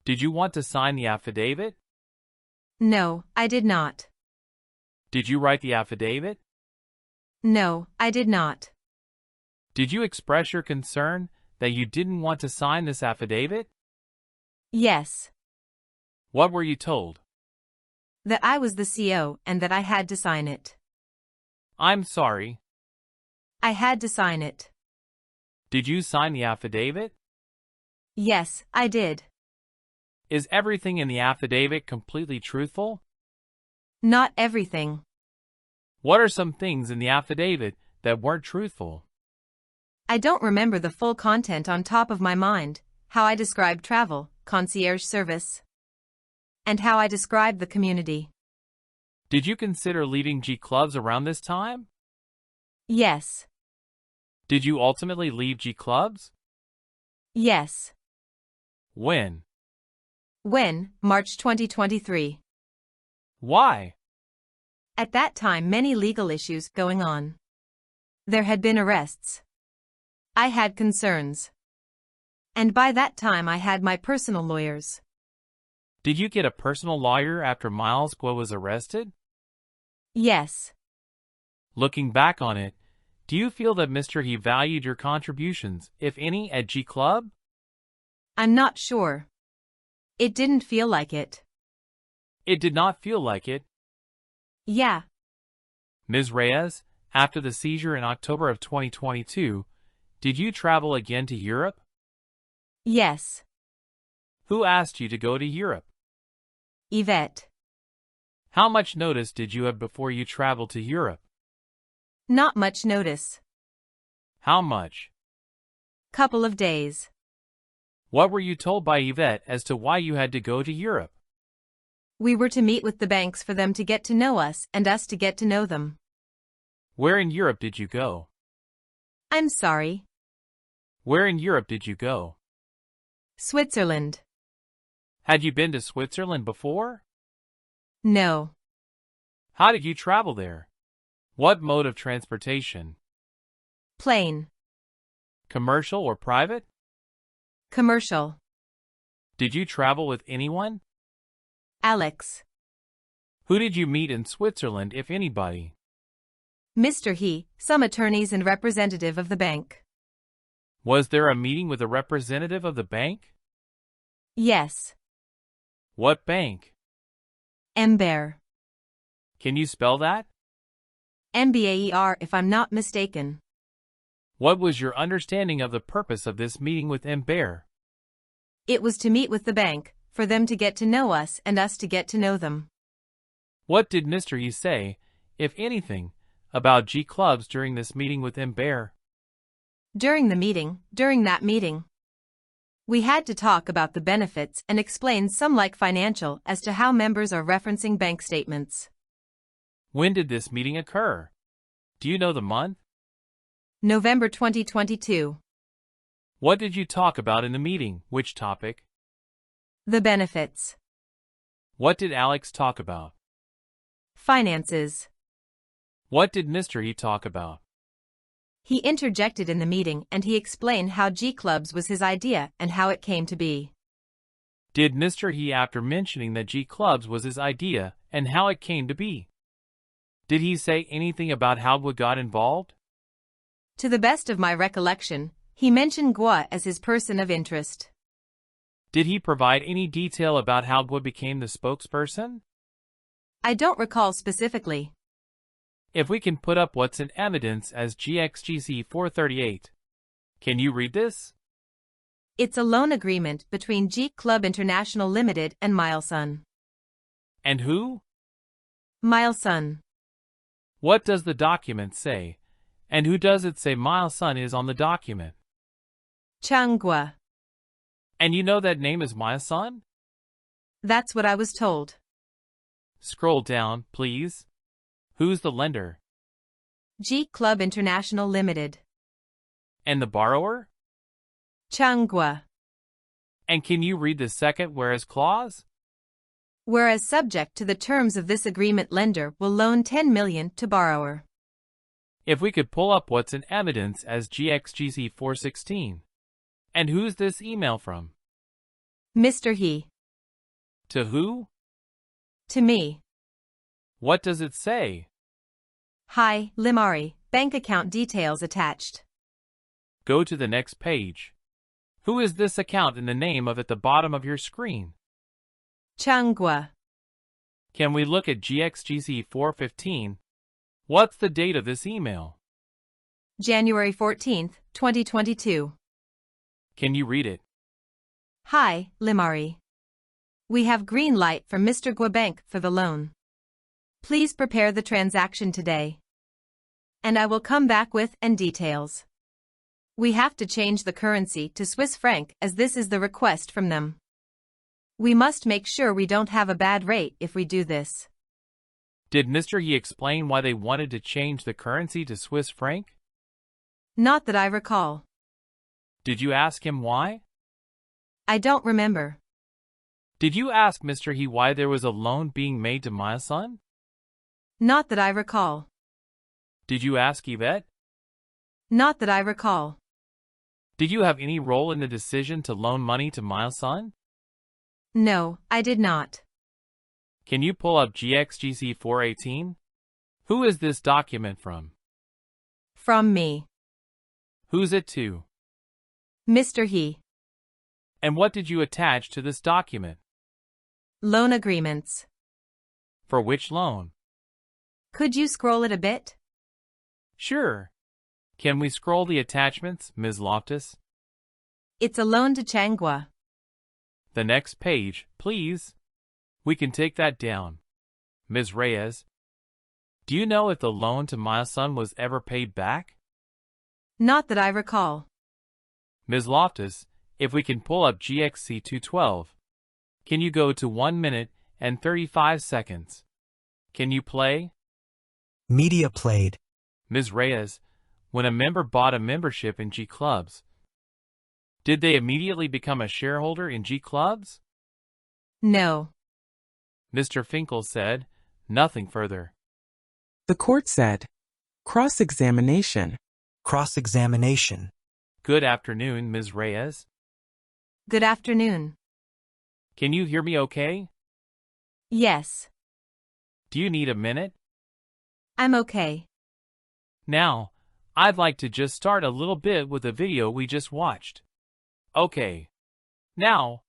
Did you want to sign the affidavit? No, I did not. Did you write the affidavit? No, I did not. Did you express your concern that you didn't want to sign this affidavit? Yes. What were you told? That I was the CO and that I had to sign it. I'm sorry. I had to sign it. Did you sign the affidavit? Yes, I did. Is everything in the affidavit completely truthful? Not everything. What are some things in the affidavit that weren't truthful? I don't remember the full content on top of my mind, how I described travel, concierge service, and how I described the community. Did you consider leaving G Clubs around this time? Yes. Did you ultimately leave G Clubs? Yes. When? When, March 2023. Why? At that time many legal issues going on. There had been arrests. I had concerns. And by that time I had my personal lawyers. Did you get a personal lawyer after Miles Guo was arrested? Yes. Looking back on it, do you feel that Mr. He valued your contributions, if any, at G Club? I'm not sure. It didn't feel like it. It did not feel like it. Yeah. Ms. Reyes, after the seizure in October of 2022, did you travel again to Europe? Yes. Who asked you to go to Europe? Yvette. How much notice did you have before you traveled to Europe? Not much notice. How much? Couple of days. What were you told by Yvette as to why you had to go to Europe? We were to meet with the banks for them to get to know us and us to get to know them. Where in Europe did you go? I'm sorry. Where in Europe did you go? Switzerland. Had you been to Switzerland before? No. How did you travel there? What mode of transportation? Plane. Commercial or private? Commercial. Did you travel with anyone? Alex. Who did you meet in Switzerland, if anybody? Mr. He, some attorneys and representative of the bank. Was there a meeting with a representative of the bank? Yes. What bank? Ember. Can you spell that? MBAER if I'm not mistaken. What was your understanding of the purpose of this meeting with Ember? It was to meet with the bank, for them to get to know us and us to get to know them. What did Mr. He say, if anything, about G clubs during this meeting with Ember? During that meeting, we had to talk about the benefits and explain some like financial as to how members are referencing bank statements. When did this meeting occur? Do you know the month? November 2022. What did you talk about in the meeting? Which topic? The benefits. What did Alex talk about? Finances. What did Mr. He talk about? He interjected in the meeting and he explained how G Clubs was his idea and how it came to be. Did Mr. He, after mentioning that G Clubs was his idea and how it came to be, did he say anything about how Gov't got involved? To the best of my recollection, he mentioned Gov't as his person of interest. Did he provide any detail about how Gov't became the spokesperson? I don't recall specifically. If we can put up what's in evidence as GXGC 438. Can you read this? It's a loan agreement between G Club International Limited and Mileson. And who? Mileson. What does the document say? And who does it say Mileson is on the document? Changwa. And you know that name is Mileson? That's what I was told. Scroll down, please. Who's the lender? G Club International Limited. And the borrower? Changwa. And can you read the second whereas clause? Whereas subject to the terms of this agreement, lender will loan 10 million to borrower. If we could pull up what's in evidence as GXGC 416. And who's this email from? Mr. He. To who? To me. What does it say? Hi, Limarie, bank account details attached. Go to the next page. Who is this account in the name of at the bottom of your screen? Changwa. Can we look at GXGC 415? What's the date of this email? January 14th, 2022. Can you read it? Hi, Limarie. We have green light from Mr. Gov't Bank for the loan. Please prepare the transaction today. And I will come back with and details. We have to change the currency to Swiss franc as this is the request from them. We must make sure we don't have a bad rate if we do this. Did Mr. He explain why they wanted to change the currency to Swiss franc? Not that I recall. Did you ask him why? I don't remember. Did you ask Mr. He why there was a loan being made to my son? Not that I recall. Did you ask Yvette? Not that I recall. Did you have any role in the decision to loan money to my son? No, I did not. Can you pull up GXGC 418? Who is this document from? From me. Who's it to? Mr. He. And what did you attach to this document? Loan agreements. For which loan? Could you scroll it a bit? Sure. Can we scroll the attachments, Ms. Loftus? It's a loan to Changwa. The next page, please. We can take that down. Ms. Reyes, do you know if the loan to my son was ever paid back? Not that I recall. Ms. Loftus, if we can pull up GXC 212, can you go to 1 minute and 35 seconds? Can you play? Media played. Ms. Reyes, when a member bought a membership in G Clubs, did they immediately become a shareholder in G Clubs? No. Mr. Finkel said, nothing further. The court said, cross-examination. Cross-examination. Good afternoon, Ms. Reyes. Good afternoon. Can you hear me okay? Yes. Do you need a minute? I'm okay. Now, I'd like to just start a little bit with the video we just watched. Okay. Now,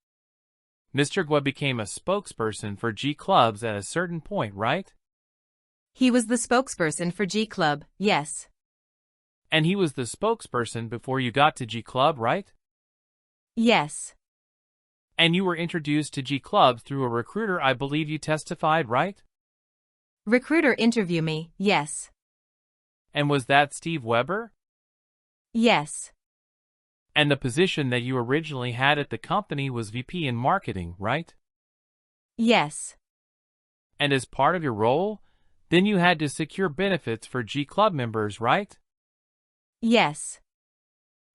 Mr. Gov't became a spokesperson for G Clubs at a certain point, right? He was the spokesperson for G Club, yes. And he was the spokesperson before you got to G Club, right? Yes. And you were introduced to G Clubs through a recruiter, I believe you testified, right? Recruiter interview me, yes. And was that Steve Weber? Yes. And the position that you originally had at the company was VP in marketing, right? Yes. And as part of your role, then you had to secure benefits for G Club members, right? Yes.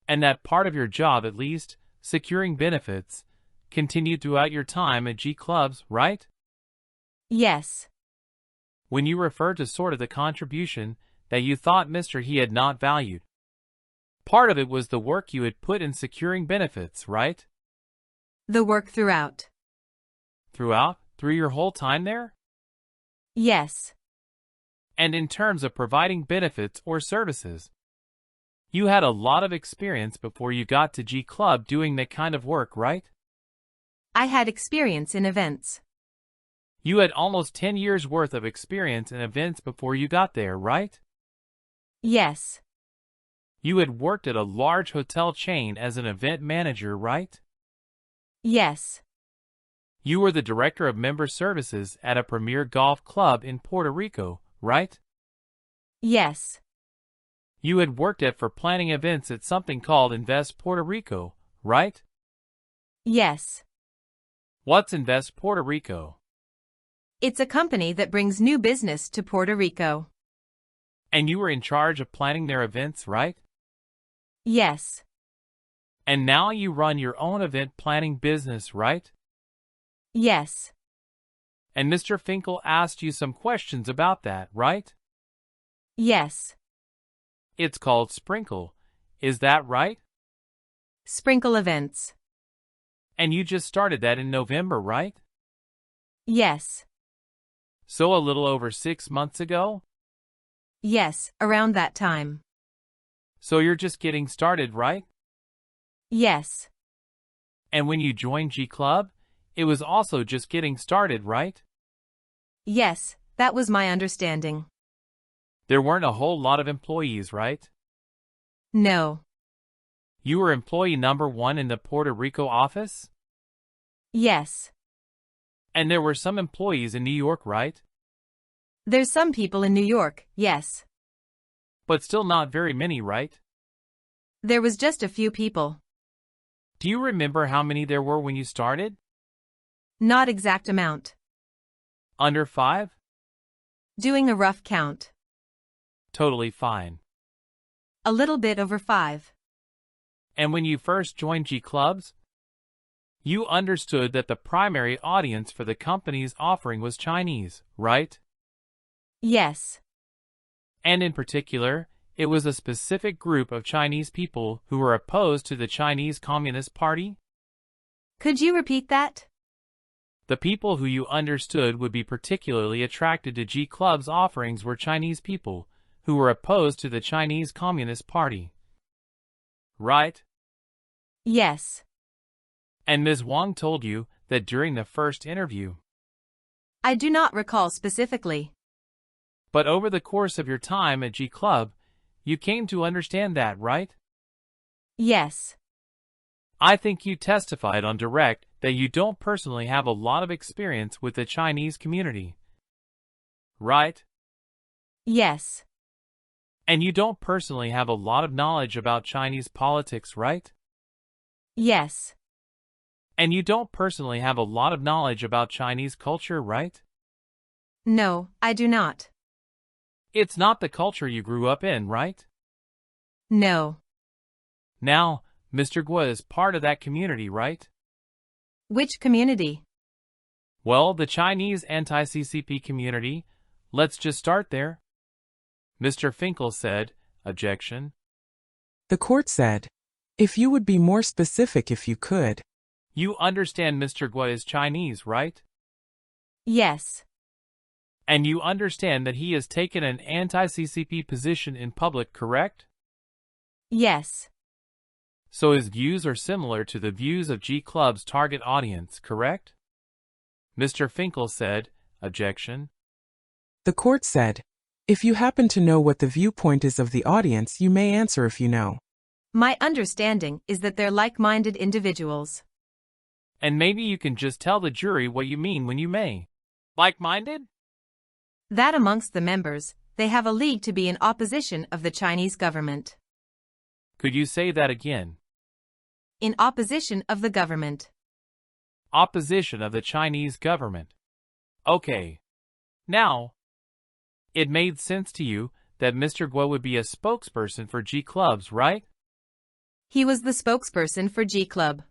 And that part of your job, at least, securing benefits, continued throughout your time at G Clubs, right? Yes. When you referred to sort of the contribution that you thought Mr. He had not valued, part of it was the work you had put in securing benefits, right? The work throughout. Throughout? Through your whole time there? Yes. And in terms of providing benefits or services, you had a lot of experience before you got to G Club doing that kind of work, right? I had experience in events. You had almost 10 years worth of experience in events before you got there, right? Yes. You had worked at a large hotel chain as an event manager, right? Yes. You were the director of member services at a premier golf club in Puerto Rico, right? Yes. You had worked for planning events at something called Invest Puerto Rico, right? Yes. What's Invest Puerto Rico? It's a company that brings new business to Puerto Rico. And you were in charge of planning their events, right? Yes. And now you run your own event planning business, right? Yes. And Mr. Finkel asked you some questions about that, right? Yes. It's called Sprinkle. Is that right? Sprinkle events. And you just started that in November, right? Yes. So a little over 6 months ago? Yes, around that time. So you're just getting started, right? Yes. And when you joined G Club, it was also just getting started, right? Yes, that was my understanding. There weren't a whole lot of employees, right? No. You were employee number 1 in the Puerto Rico office? Yes. And there were some employees in New York, right? There's some people in New York, yes. But still not very many, right? There was just a few people. Do you remember how many there were when you started? Not exact amount. Under 5? Doing a rough count. Totally fine. A little bit over 5. And when you first joined G Clubs? You understood that the primary audience for the company's offering was Chinese, right? Yes. And in particular, it was a specific group of Chinese people who were opposed to the Chinese Communist Party? Could you repeat that? The people who you understood would be particularly attracted to G Club's offerings were Chinese people who were opposed to the Chinese Communist Party. Right? Yes. And Ms. Wang told you that during the first interview. I do not recall specifically. But over the course of your time at G Club, you came to understand that, right? Yes. I think you testified on direct that you don't personally have a lot of experience with the Chinese community. Right? Yes. And you don't personally have a lot of knowledge about Chinese politics, right? Yes. And you don't personally have a lot of knowledge about Chinese culture, right? No, I do not. It's not the culture you grew up in, right? No. Now, Mr. Gov't is part of that community, right? Which community? Well, the Chinese anti-CCP community. Let's just start there. Mr. Finkel said, objection. The court said, if you would be more specific if you could. You understand Mr. Gov't is Chinese, right? Yes. And you understand that he has taken an anti-CCP position in public, correct? Yes. So his views are similar to the views of G Club's target audience, correct? Mr. Finkel said, objection. The court said, if you happen to know what the viewpoint is of the audience, you may answer if you know. My understanding is that they're like-minded individuals. And maybe you can just tell the jury what you mean when you may. Like-minded? That amongst the members, they have a league to be in opposition of the Chinese government. Could you say that again? In opposition of the government. Opposition of the Chinese government. Okay. Now, it made sense to you that Mr. Gov't would be a spokesperson for G Clubs, right? He was the spokesperson for G Club.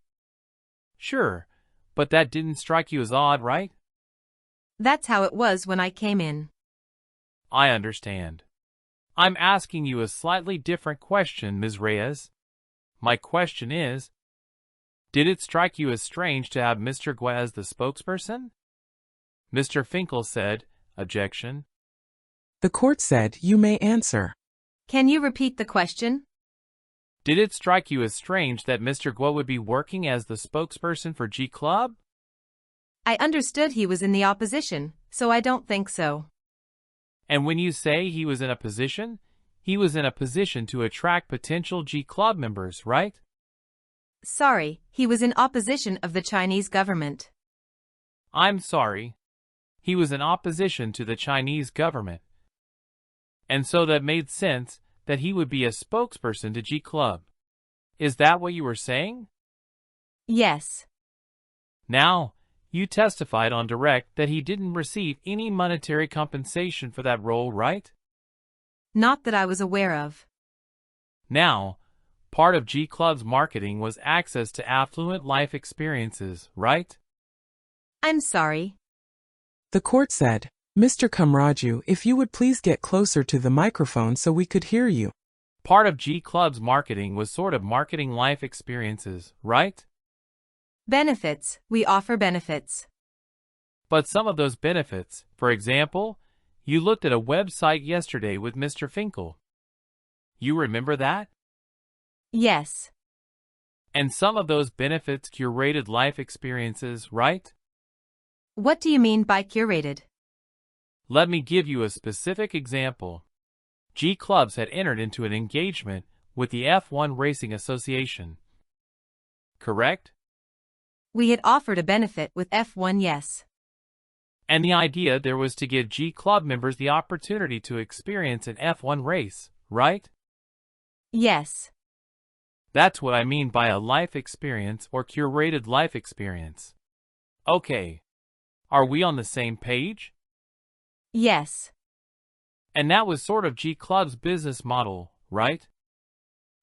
Sure, but that didn't strike you as odd, right? That's how it was when I came in. I understand. I'm asking you a slightly different question, Ms. Reyes. My question is, did it strike you as strange to have Mr. Gov't as the spokesperson? Mr. Finkel said, objection. The court said, you may answer. Can you repeat the question? Did it strike you as strange that Mr. Gov't would be working as the spokesperson for G Club? I understood he was in the opposition, so I don't think so. And when you say he was in a position, he was in a position to attract potential G Club members, right? Sorry, he was in opposition of the Chinese government. I'm sorry. He was in opposition to the Chinese government. And so that made sense that he would be a spokesperson to G Club. Is that what you were saying? Yes. Now, you testified on direct that he didn't receive any monetary compensation for that role, right? Not that I was aware of. Now, part of G Club's marketing was access to affluent life experiences, right? I'm sorry. The court said, Mr. Kamraju, if you would please get closer to the microphone so we could hear you. Part of G Club's marketing was sort of marketing life experiences, right? Benefits, we offer benefits. But some of those benefits, for example, you looked at a website yesterday with Mr. Finkel. You remember that? Yes. And some of those benefits curated life experiences, right? What do you mean by curated? Let me give you a specific example. G Clubs had entered into an engagement with the F1 Racing Association. Correct? We had offered a benefit with F1, yes. And the idea there was to give G Club members the opportunity to experience an F1 race, right? Yes. That's what I mean by a life experience or curated life experience. Okay. Are we on the same page? Yes. And that was sort of G Club's business model, right?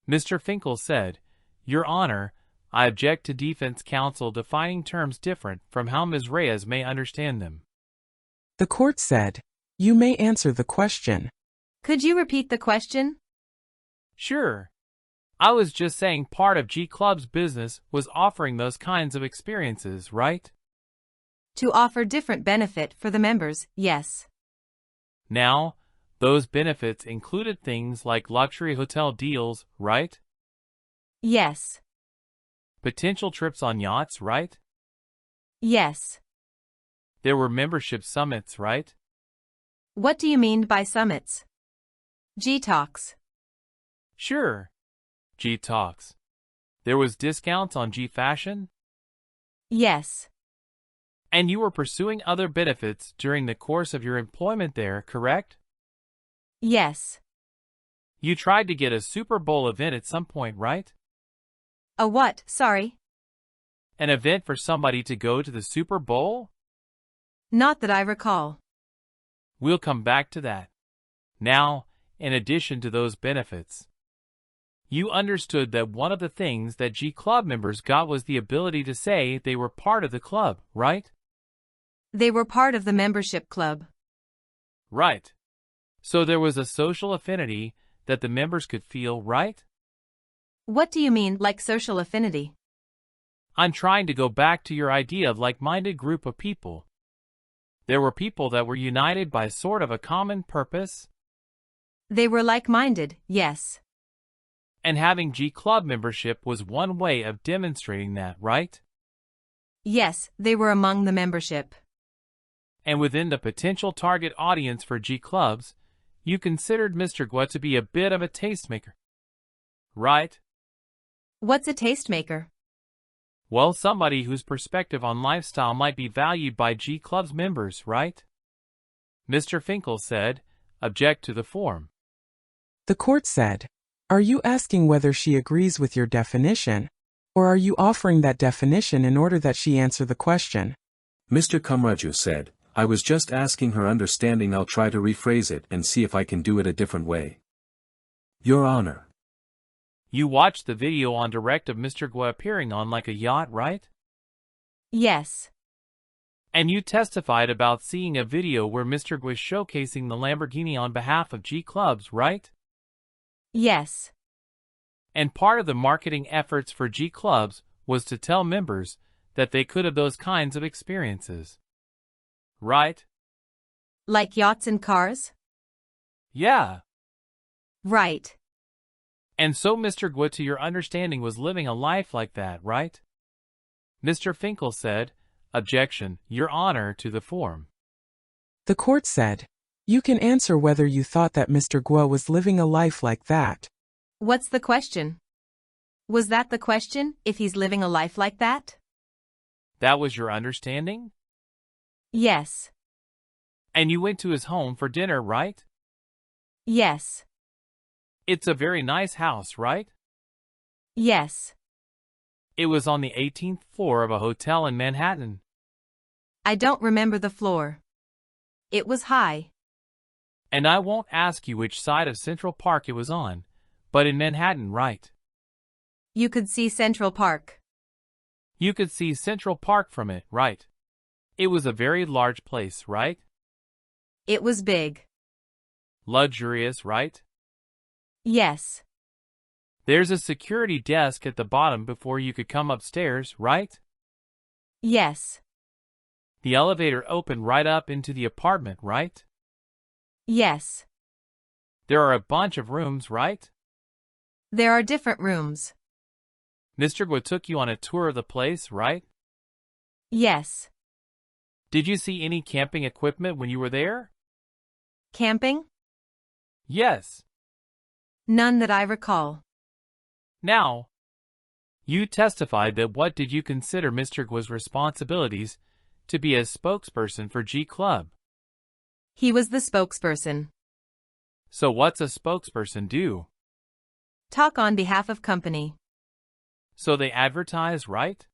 Mr. Finkel said, Your Honor, I object to defense counsel defining terms different from how Ms. Reyes may understand them. The court said, "You may answer the question." Could you repeat the question? Sure. I was just saying part of G Club's business was offering those kinds of experiences, right? To offer different benefit for the members, yes. Now, those benefits included things like luxury hotel deals, right? Yes. Potential trips on yachts, right? Yes. There were membership summits, right? What do you mean by summits? G-Talks. Sure. G-Talks. There was discounts on G-Fashion? Yes. And you were pursuing other benefits during the course of your employment there, correct? Yes. You tried to get a Super Bowl event at some point, right? A what, sorry? An event for somebody to go to the Super Bowl? Not that I recall. We'll come back to that. Now, in addition to those benefits, you understood that one of the things that G Club members got was the ability to say they were part of the club, right? They were part of the membership club. Right. So there was a social affinity that the members could feel, right? What do you mean, like social affinity? I'm trying to go back to your idea of like-minded group of people. There were people that were united by sort of a common purpose. They were like-minded, yes. And having G Club membership was one way of demonstrating that, right? Yes, they were among the membership. And within the potential target audience for G Clubs, you considered Mr. Gov't to be a bit of a tastemaker, right? What's a tastemaker? Well, somebody whose perspective on lifestyle might be valued by G Club's members, right? Mr. Finkel said, "Object to the form." The court said, "Are you asking whether she agrees with your definition, or are you offering that definition in order that she answer the question?" Mr. Kumraju said, "I was just asking her understanding. I'll try to rephrase it and see if I can do it a different way. Your Honor." You watched the video on direct of Mr. Gov't appearing on like a yacht, right? Yes. And you testified about seeing a video where Mr. Gov't showcasing the Lamborghini on behalf of G Clubs, right? Yes. And part of the marketing efforts for G Clubs was to tell members that they could have those kinds of experiences. Right? Like yachts and cars? Yeah. Right. And so Mr. Gov't, to your understanding, was living a life like that, right? Mr. Finkel said, "Objection, Your Honor, to the form." The court said, "You can answer whether you thought that Mr. Gov't was living a life like that." What's the question? Was that the question, if he's living a life like that? That was your understanding? Yes. And you went to his home for dinner, right? Yes. It's a very nice house, right? Yes. It was on the 18th floor of a hotel in Manhattan. I don't remember the floor. It was high. And I won't ask you which side of Central Park it was on, but in Manhattan, right? You could see Central Park. You could see Central Park from it, right? It was a very large place, right? It was big. Luxurious, right? Yes. There's a security desk at the bottom before you could come upstairs, right? Yes. The elevator opened right up into the apartment, right? Yes. There are a bunch of rooms, right? There are different rooms. Mr. Gov't took you on a tour of the place, right? Yes. Did you see any camping equipment when you were there? Camping? Yes. None that I recall. Now, you testified that what did you consider Mr. Govt's responsibilities to be as spokesperson for G Club? He was the spokesperson. So what's a spokesperson do? Talk on behalf of company. So they advertise, right?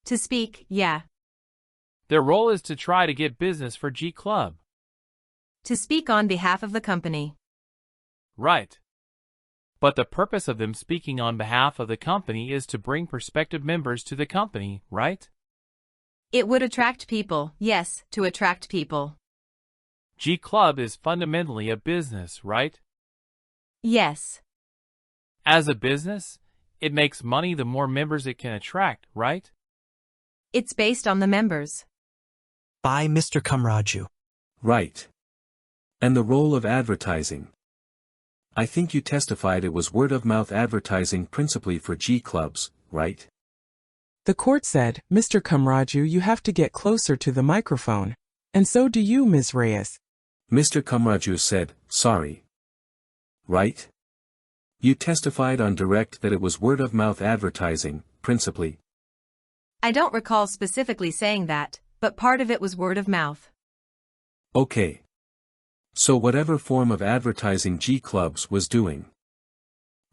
To speak, yeah. Their role is to try to get business for G Club. To speak on behalf of the company. Right. But the purpose of them speaking on behalf of the company is to bring prospective members to the company, right? It would attract people, yes, to attract people. G Club is fundamentally a business, right? Yes. As a business, it makes money the more members it can attract, right? It's based on the members. By Mr. Kamraju. Right. And the role of advertising. I think you testified it was word-of-mouth advertising principally for G clubs, right? The court said, Mr. Kamraju, you have to get closer to the microphone. And so do you, Ms. Reyes. Mr. Kamraju said, sorry. Right? You testified on direct that it was word-of-mouth advertising, principally. I don't recall specifically saying that, but part of it was word of mouth. Okay. So whatever form of advertising G clubs was doing,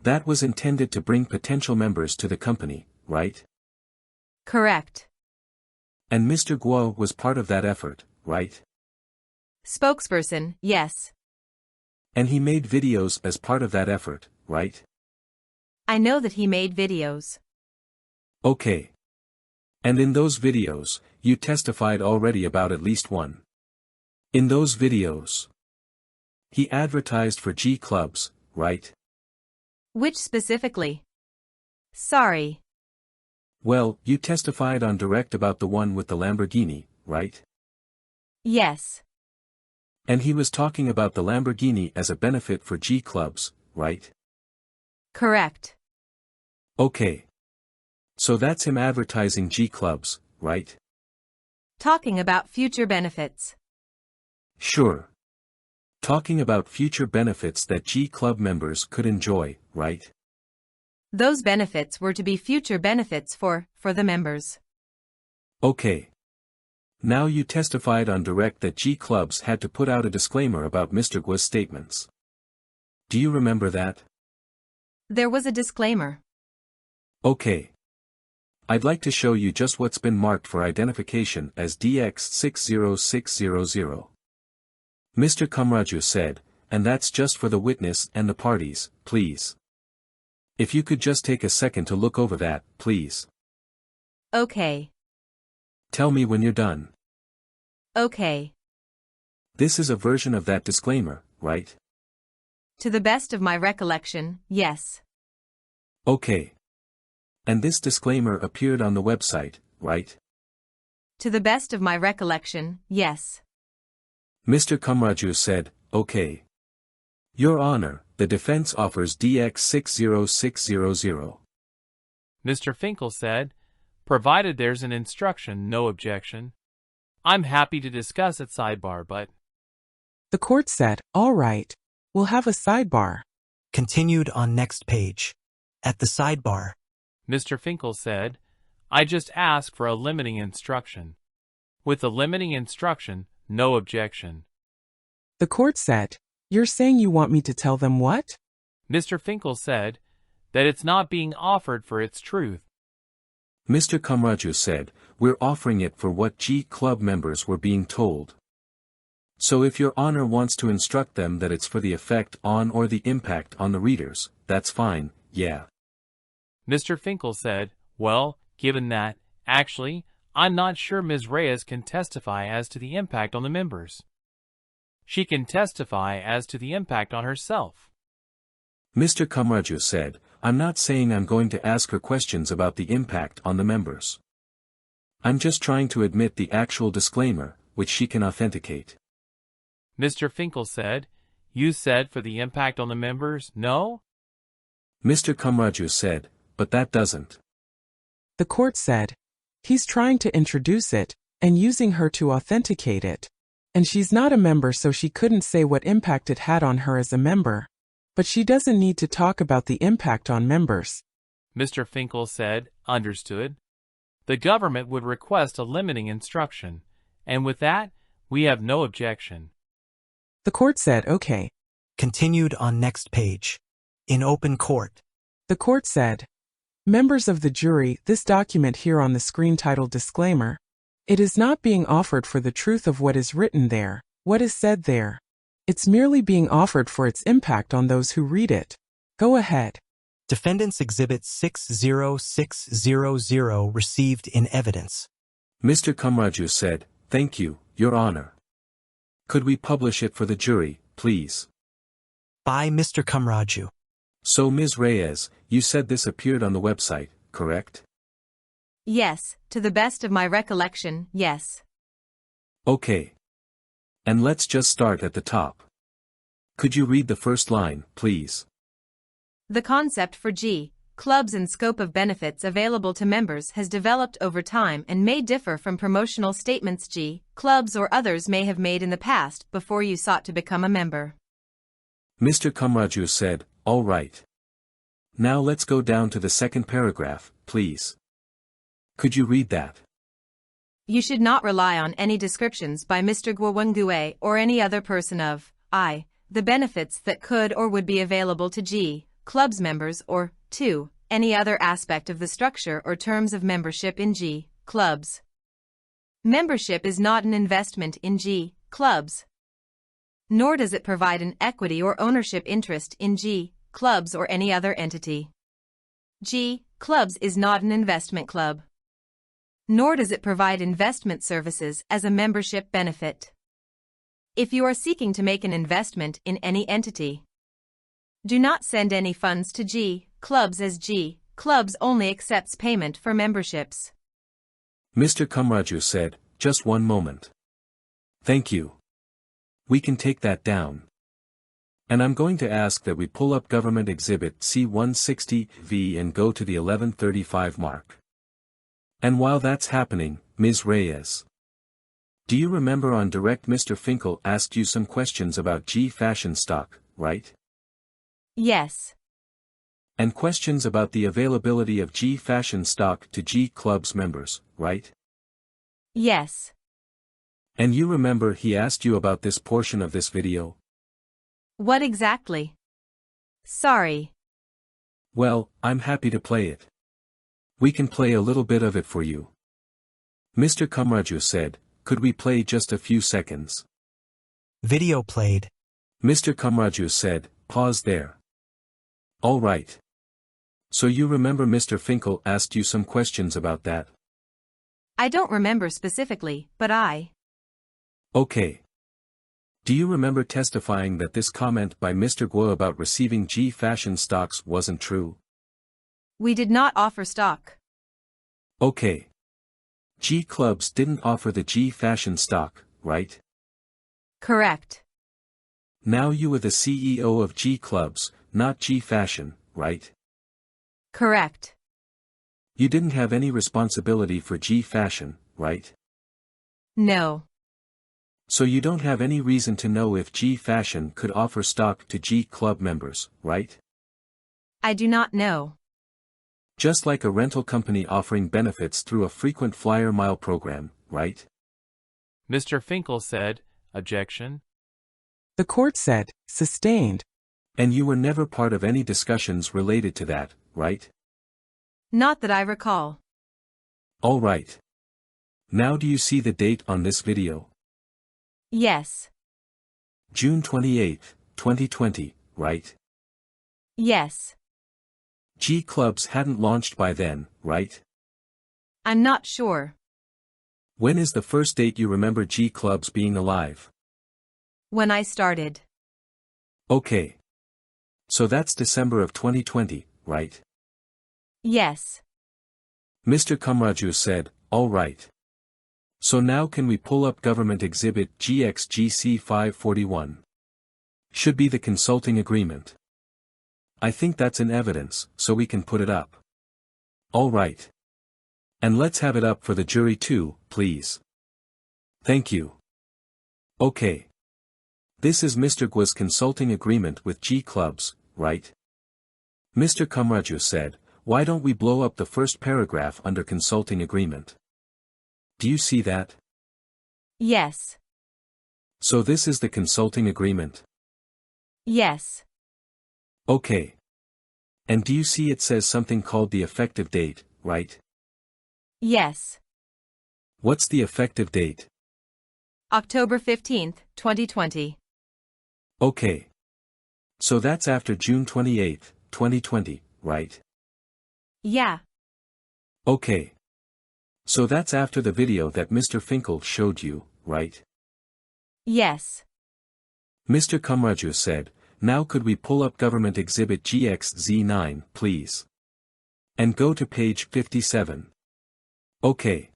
that was intended to bring potential members to the company, right? Correct. And Mr. Guo was part of that effort, right? Spokesperson, yes. And he made videos as part of that effort, right? I know that he made videos. Okay. And in those videos, you testified already about at least one. In those videos, he advertised for G clubs, right? Which specifically? Sorry. Well, you testified on direct about the one with the Lamborghini, right? Yes. And he was talking about the Lamborghini as a benefit for G clubs, right? Correct. Okay. So that's him advertising G clubs, right? Talking about future benefits. Sure. Talking about future benefits that G club members could enjoy, right? Those benefits were to be future benefits for the members. Okay. Now you testified on direct that G clubs had to put out a disclaimer about Mr. Guo's statements. Do you remember that? There was a disclaimer. Okay. I'd like to show you just what's been marked for identification as DX60600. Mr. Kamraju said, and that's just for the witness and the parties, please. If you could just take a second to look over that, please. Okay. Tell me when you're done. Okay. This is a version of that disclaimer, right? To the best of my recollection, yes. Okay. And this disclaimer appeared on the website, right? To the best of my recollection, yes. Mr. Kamraju said, okay. Your Honor, the defense offers DX60600. Mr. Finkel said, provided there's an instruction, no objection. I'm happy to discuss at sidebar, but... The court said, all right. We'll have a sidebar. Continued on next page. At the sidebar. Mr. Finkel said, I just asked for a limiting instruction. With the limiting instruction, no objection. The court said, you're saying you want me to tell them what? Mr. Finkel said, that it's not being offered for its truth. Mr. Kamraju said, we're offering it for what G Club members were being told. So if Your Honor wants to instruct them that it's for the effect on or the impact on the readers, that's fine, yeah. Mr. Finkel said, well, given that, actually, I'm not sure Ms. Reyes can testify as to the impact on the members. She can testify as to the impact on herself. Mr. Kamraju said, I'm not saying I'm going to ask her questions about the impact on the members. I'm just trying to admit the actual disclaimer, which she can authenticate. Mr. Finkel said, you said for the impact on the members, no? Mr. Kamraju said, but that doesn't. The court said, he's trying to introduce it, and using her to authenticate it. And she's not a member, so she couldn't say what impact it had on her as a member. But she doesn't need to talk about the impact on members. Mr. Finkel said, understood. The government would request a limiting instruction, and with that, we have no objection. The court said, okay. Continued on next page. In open court. The court said, members of the jury, this document here on the screen titled Disclaimer, it is not being offered for the truth of what is written there, what is said there. It's merely being offered for its impact on those who read it. Go ahead. Defendant's Exhibit 60600 received in evidence. Mr. Kamraju said, "Thank you, Your Honor. Could we publish it for the jury, please?" By Mr. Kamraju. So Ms. Reyes, you said this appeared on the website, correct? Yes, to the best of my recollection, yes. Okay. And let's just start at the top. Could you read the first line, please? The concept for G clubs and scope of benefits available to members has developed over time and may differ from promotional statements G clubs or others may have made in the past before you sought to become a member. Mr. Kamraju said, "All right. Now let's go down to the second paragraph, please. Could you read that?" You should not rely on any descriptions by Mr. Gwangwe or any other person of I, the benefits that could or would be available to G clubs members or 2, any other aspect of the structure or terms of membership in G clubs. Membership is not an investment in G clubs. Nor does it provide an equity or ownership interest in G clubs or any other entity. G clubs is not an investment club. Nor does it provide investment services as a membership benefit. If you are seeking to make an investment in any entity, do not send any funds to G clubs as G clubs only accepts payment for memberships. Mr. Kamraju said, "Just one moment. Thank you. We can take that down. And I'm going to ask that we pull up Government Exhibit C-160V and go to the 1135 mark. And while that's happening, Ms. Reyes, do you remember on direct Mr. Finkel asked you some questions about G fashion stock, right? Yes. And questions about the availability of G fashion stock to G clubs members, right? Yes. And you remember he asked you about this portion of this video? What exactly? Sorry. Well, I'm happy to play it. We can play a little bit of it for you. Mr. Kamraju said, "Could we play just a few seconds?" Video played. Mr. Kamraju said, "Pause there." All right. So you remember Mr. Finkel asked you some questions about that? I don't remember specifically, but Okay. Do you remember testifying that this comment by Mr. Guo about receiving G fashion stocks wasn't true? We did not offer stock. Okay. G clubs didn't offer the G fashion stock, right? Correct. Now you were the CEO of G clubs, not G fashion, right? Correct. You didn't have any responsibility for G fashion, right? No. So you don't have any reason to know if G fashion could offer stock to G club members, right? I do not know. Just like a rental company offering benefits through a frequent flyer mile program, right? Mr. Finkel said, "Objection." The court said, "Sustained." And you were never part of any discussions related to that, right? Not that I recall. All right. Now do you see the date on this video? Yes. June 28, 2020, right? Yes. G clubs hadn't launched by then, right? I'm not sure. When is the first date you remember G clubs being alive? When I started. Okay. So that's December of 2020, right? Yes. Mr. Kamraju said, "All right. So now can we pull up Government Exhibit GXGC 541? Should be the consulting agreement. I think that's in evidence, so we can put it up. All right. And let's have it up for the jury too, please. Thank you. Okay. This is Mr. Gua's consulting agreement with G clubs, right?" Mr. Kamraju said, "Why don't we blow up the first paragraph under consulting agreement? Do you see that?" Yes. So this is the consulting agreement? Yes. Okay. And do you see it says something called the effective date, right? Yes. What's the effective date? October 15th, 2020. Okay. So that's after June 28, 2020, right? Yeah. Okay. So that's after the video that Mr. Finkel showed you, right? Yes. Mr. Kamaraju said, now could we pull up Government Exhibit GXZ9, please? And go to page 57. Okay.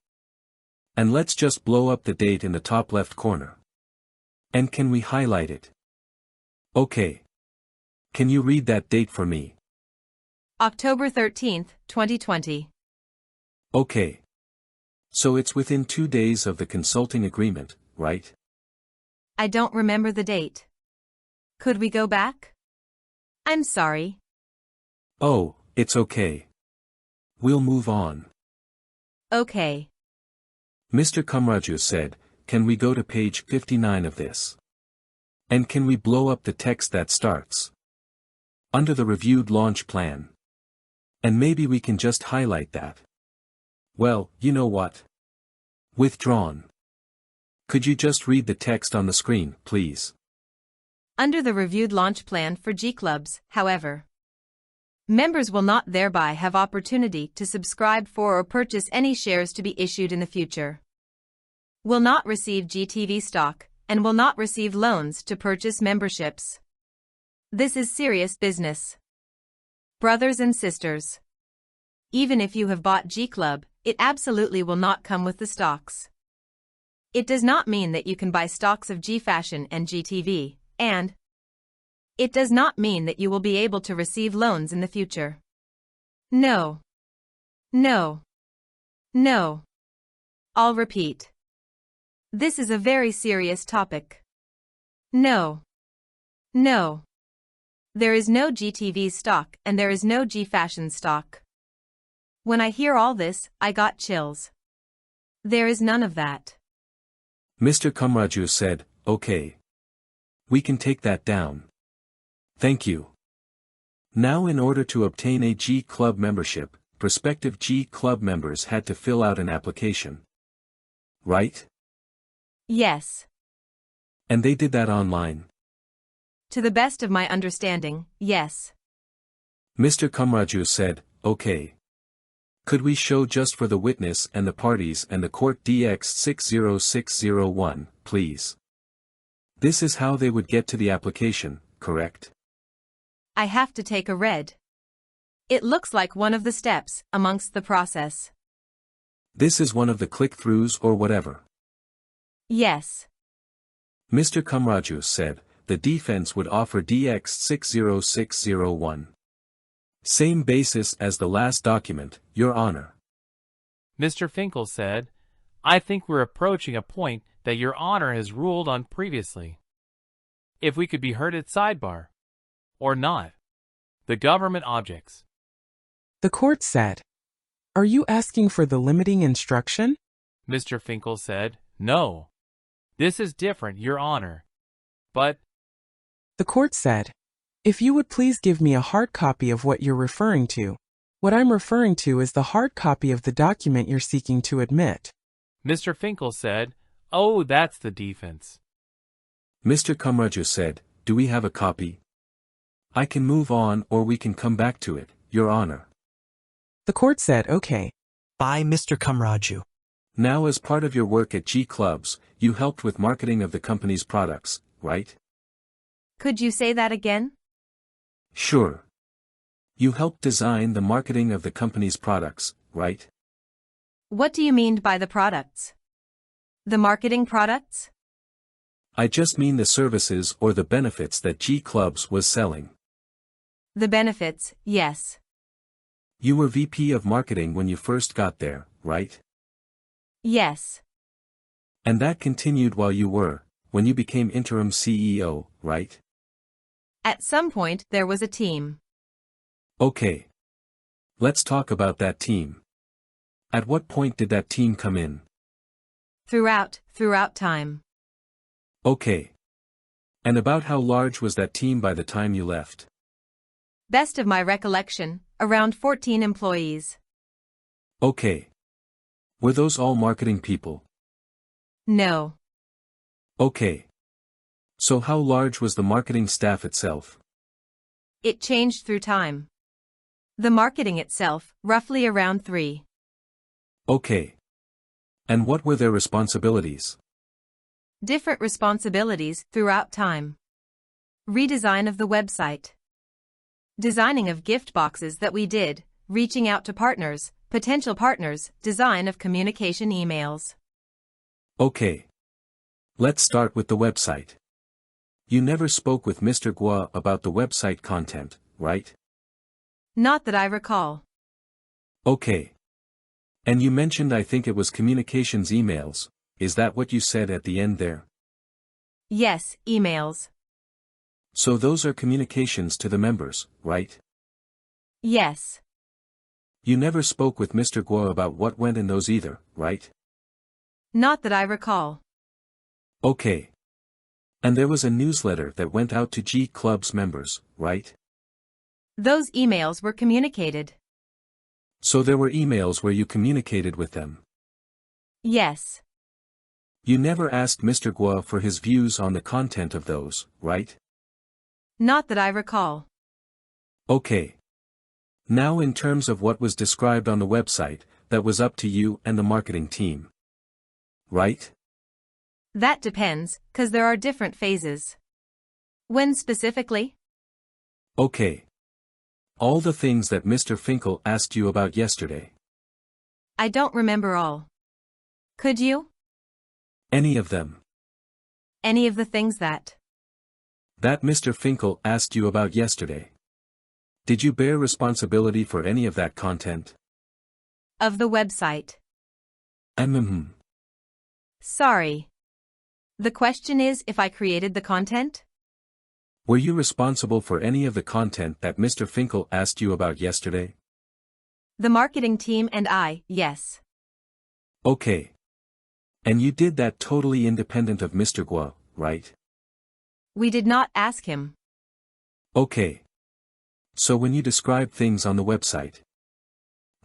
And let's just blow up the date in the top left corner. And can we highlight it? Okay. Can you read that date for me? October 13th, 2020. Okay. So it's within 2 days of the consulting agreement, right? I don't remember the date. Could we go back? I'm sorry. Oh, it's okay. We'll move on. Okay. Mr. Kamaraju said, can we go to page 59 of this? And can we blow up the text that starts under the reviewed launch plan? And maybe we can just highlight that. Well, you know what? Withdrawn. Could you just read the text on the screen, please? Under the reviewed launch plan for G clubs, however, members will not thereby have opportunity to subscribe for or purchase any shares to be issued in the future, will not receive GTV stock, and will not receive loans to purchase memberships. This is serious business. Brothers and sisters, even if you have bought G Club, it absolutely will not come with the stocks. It does not mean that you can buy stocks of G Fashion and GTV, and it does not mean that you will be able to receive loans in the future. No. No. No. I'll repeat. This is a very serious topic. No. No. There is no GTV stock and there is no G Fashion stock. When I hear all this, I got chills. There is none of that. Mr. Kamaraju said, okay. We can take that down. Thank you. Now in order to obtain a G Club membership, prospective G Club members had to fill out an application. Right? Yes. And they did that online. To the best of my understanding, yes. Mr. Kamaraju said, okay. Could we show just for the witness and the parties and the court DX60601, please? This is how they would get to the application, correct? I have to take a read. It looks like one of the steps amongst the process. This is one of the click-throughs or whatever. Yes. Mr. Kamaraju said, the defense would offer DX60601. Same basis as the last document, Your Honor. Mr. Finkel said, I think we're approaching a point that Your Honor has ruled on previously. If we could be heard at sidebar. Or not. The government objects. The court said, are you asking for the limiting instruction? Mr. Finkel said, no. This is different, Your Honor. But the court said, if you would please give me a hard copy of what you're referring to. What I'm referring to is the hard copy of the document you're seeking to admit. Mr. Finkel said, oh, that's the defense. Mr. Kamaraju said, do we have a copy? I can move on or we can come back to it, Your Honor. The court said, okay. By Mr. Kamaraju. Now as part of your work at G Clubs, you helped with marketing of the company's products, right? Could you say that again? Sure. You helped design the marketing of the company's products, right? What do you mean by the products? The marketing products? I just mean the services or the benefits that G Clubs was selling. The benefits, yes. You were VP of marketing when you first got there, right? Yes. And that continued while when you became interim CEO, right? At some point there was a team. Okay. Let's talk about that team. At what point did that team come in? Throughout time. Okay. And about how large was that team by the time you left? Best of my recollection, around 14 employees. Okay. Were those all marketing people? No. Okay. So how large was the marketing staff itself? It changed through time. The marketing itself, roughly around 3. Okay. And what were their responsibilities? Different responsibilities throughout time. Redesign of the website. Designing of gift boxes that we did, reaching out to partners, potential partners, design of communication emails. Okay. Let's start with the website. You never spoke with Mr. Gov't about the website content, right? Not that I recall. Okay. And you mentioned I think it was communications emails, is that what you said at the end there? Yes, emails. So those are communications to the members, right? Yes. You never spoke with Mr. Gov't about what went in those either, right? Not that I recall. Okay. And there was a newsletter that went out to G Club's members, right? Those emails were communicated. So there were emails where you communicated with them. Yes. You never asked Mr. Gov't for his views on the content of those, right? Not that I recall. Okay. Now in terms of what was described on the website, that was up to you and the marketing team. Right? That depends, 'cause there are different phases. When specifically? Okay. All the things that Mr. Finkel asked you about yesterday. I don't remember all. Could you? Any of them. Any of the things that Mr. Finkel asked you about yesterday. Did you bear responsibility for any of that content? of the website. Sorry. The question is if I created the content? Were you responsible for any of the content that Mr. Finkel asked you about yesterday? The marketing team and I, yes. Okay. And you did that totally independent of Mr. Gov't, right? We did not ask him. Okay. So when you described things on the website,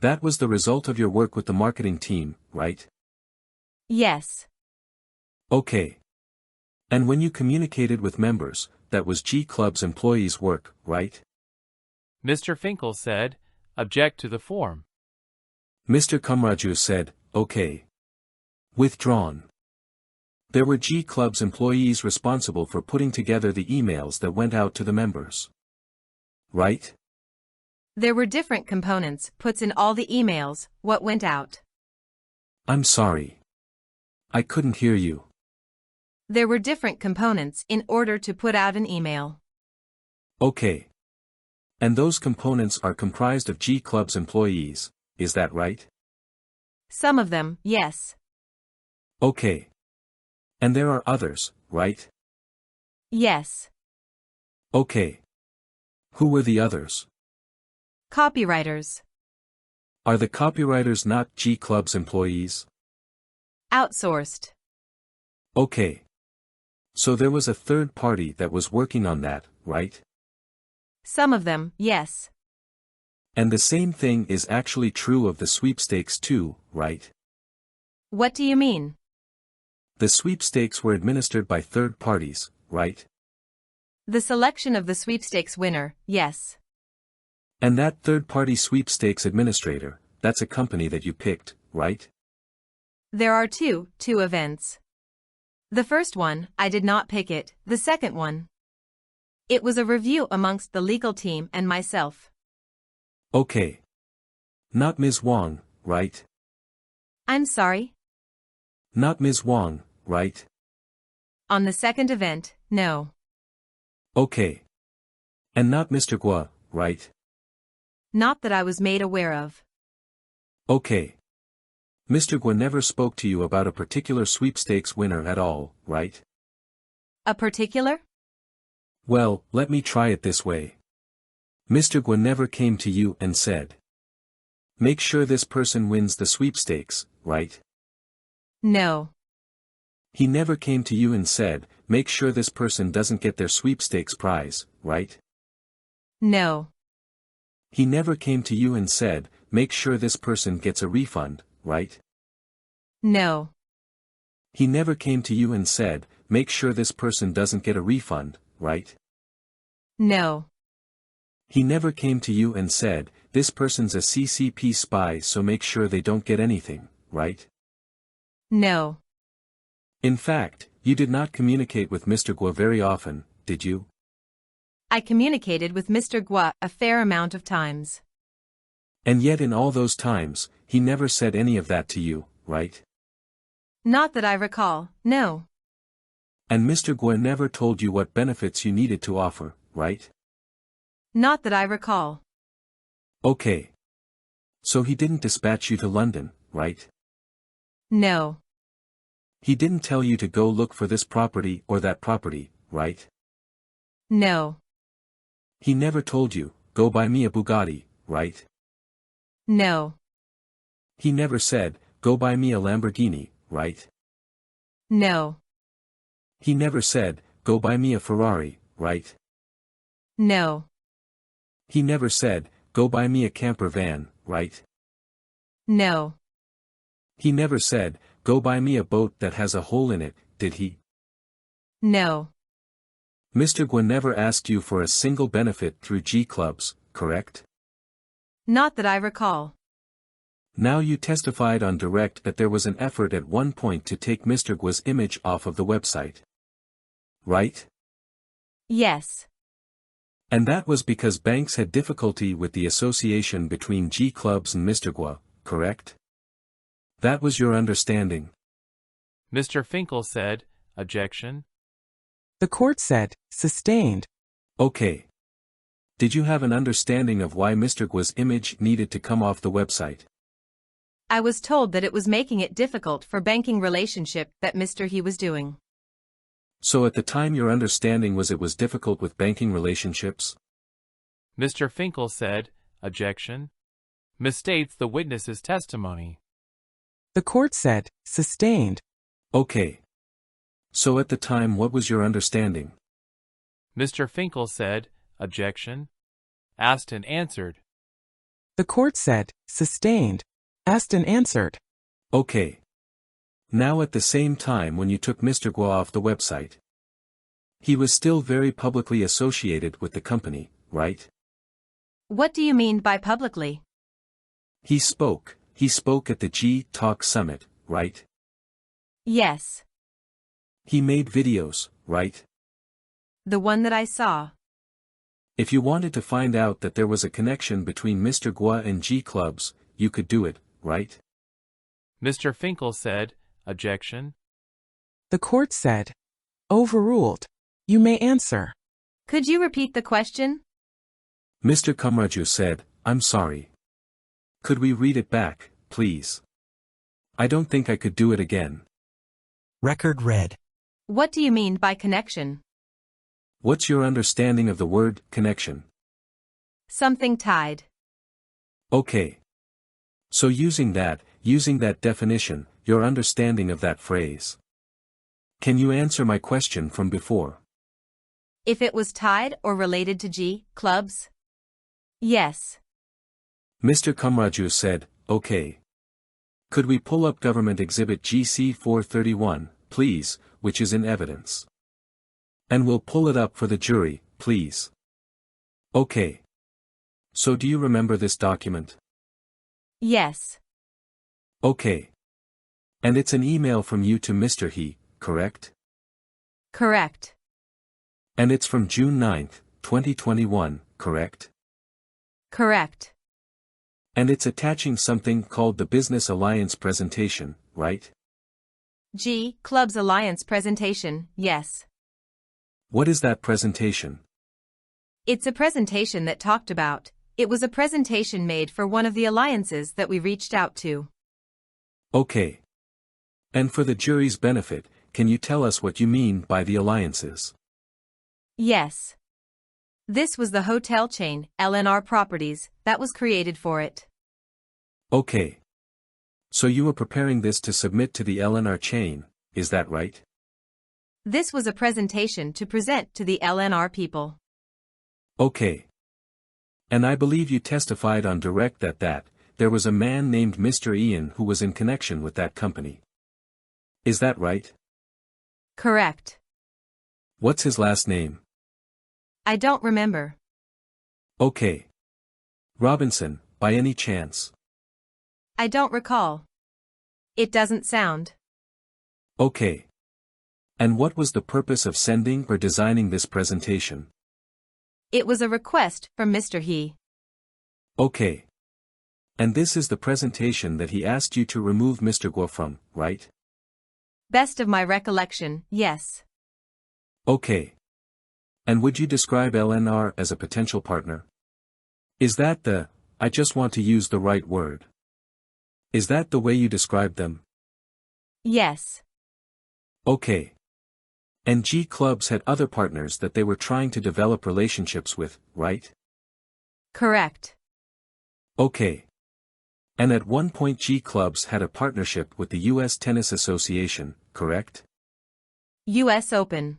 that was the result of your work with the marketing team, right? Yes. Okay. And when you communicated with members, that was G Club's employees' work, right? Mr. Finkel said, object to the form. Mr. Kumraju said, okay. Withdrawn. There were G Club's employees responsible for putting together the emails that went out to the members. Right? There were different components, puts in all the emails, what went out. I'm sorry. I couldn't hear you. There were different components in order to put out an email. Okay. And those components are comprised of G Club's employees, is that right? Some of them, yes. Okay. And there are others, right? Yes. Okay. Who were the others? Copywriters. Are the copywriters not G Club's employees? Outsourced. Okay. So there was a third party that was working on that, right? Some of them, yes. And the same thing is actually true of the sweepstakes too, right? What do you mean? The sweepstakes were administered by third parties, right? The selection of the sweepstakes winner, yes. And that third-party sweepstakes administrator, that's a company that you picked, right? There are two events. The first one, I did not pick it, the second one. It was a review amongst the legal team and myself. Okay. Not Ms. Wong, right? I'm sorry? Not Ms. Wong, right? On the second event, no. Okay. And not Mr. Gov't, right? Not that I was made aware of. Okay. Mr. Gov't never spoke to you about a particular sweepstakes winner at all, right? A particular? Well, let me try it this way. Mr. Gov't never came to you and said, make sure this person wins the sweepstakes, right? No. He never came to you and said, make sure this person doesn't get their sweepstakes prize, right? No. He never came to you and said, make sure this person gets a refund, right? No. He never came to you and said, make sure this person doesn't get a refund, right? No. He never came to you and said, this person's a CCP spy, so make sure they don't get anything, right? No. In fact, you did not communicate with Mr. Gov't very often, did you? I communicated with Mr. Gov't a fair amount of times. And yet in all those times, he never said any of that to you, right? Not that I recall, no. And Mr. Gov't never told you what benefits you needed to offer, right? Not that I recall. Okay. So he didn't dispatch you to London, right? No. He didn't tell you to go look for this property or that property, right? No. He never told you, go buy me a Bugatti, right? No. He never said, go buy me a Lamborghini, right? No. He never said, go buy me a Ferrari, right? No. He never said, go buy me a camper van, right? No. He never said, go buy me a boat that has a hole in it, did he? No. Mr. Gov't never asked you for a single benefit through G clubs, correct? Not that I recall. Now you testified on direct that there was an effort at one point to take Mr. Govt's image off of the website. Right? Yes. And that was because banks had difficulty with the association between G clubs and Mr. Gov't, correct? That was your understanding. Mr. Finkel said, objection. The court said, sustained. Okay. Did you have an understanding of why Mr. Govt's image needed to come off the website? I was told that it was making it difficult for banking relationship that Mr. He was doing. So at the time your understanding was it was difficult with banking relationships? Mr. Finkel said, objection. Misstates the witness's testimony. The court said, sustained. Okay. So at the time what was your understanding? Mr. Finkel said, objection. Asked and answered. The court said, sustained. Asked and answered. Okay. Now at the same time when you took Mr. Gov't off the website, he was still very publicly associated with the company, right? What do you mean by publicly? He spoke at the G-Talk Summit, right? Yes. He made videos, right? The one that I saw. If you wanted to find out that there was a connection between Mr. Gov't and G clubs, you could do it, right? Mr. Finkel said, objection. The court said, overruled. You may answer. Could you repeat the question? Mr. Kumraju said, I'm sorry. Could we read it back, please? I don't think I could do it again. Record read. What do you mean by connection? What's your understanding of the word connection? Something tied. Okay. So using that definition, your understanding of that phrase. Can you answer my question from before? If it was tied or related to G clubs? Yes. Mr. Kumraju said, okay. Could we pull up Government Exhibit GC 431, please, which is in evidence? And we'll pull it up for the jury, please. Okay. So do you remember this document? Yes. Okay. And it's an email from you to Mr. He, correct? Correct. And it's from June 9th, 2021, correct? Correct. And it's attaching something called the Business Alliance Presentation, right? G Club's Alliance Presentation, yes. What is that presentation? It's a presentation that talked about. It was a presentation made for one of the alliances that we reached out to. Okay. And for the jury's benefit, can you tell us what you mean by the alliances? Yes. This was the hotel chain, LNR Properties, that was created for it. Okay. So you were preparing this to submit to the LNR chain, is that right? This was a presentation to present to the LNR people. Okay. And I believe you testified on direct that there was a man named Mr. Ian who was in connection with that company. Is that right? Correct. What's his last name? I don't remember. Okay. Robinson, by any chance? I don't recall. It doesn't sound. Okay. And what was the purpose of sending or designing this presentation? It was a request from Mr. He. Okay. And this is the presentation that he asked you to remove Mr. Guo from, right? Best of my recollection, yes. Okay. And would you describe LNR as a potential partner? Is that I just want to use the right word. Is that the way you describe them? Yes. Okay. And G clubs had other partners that they were trying to develop relationships with, right? Correct. Okay. And at one point G clubs had a partnership with the U.S. Tennis Association, correct? U.S. Open.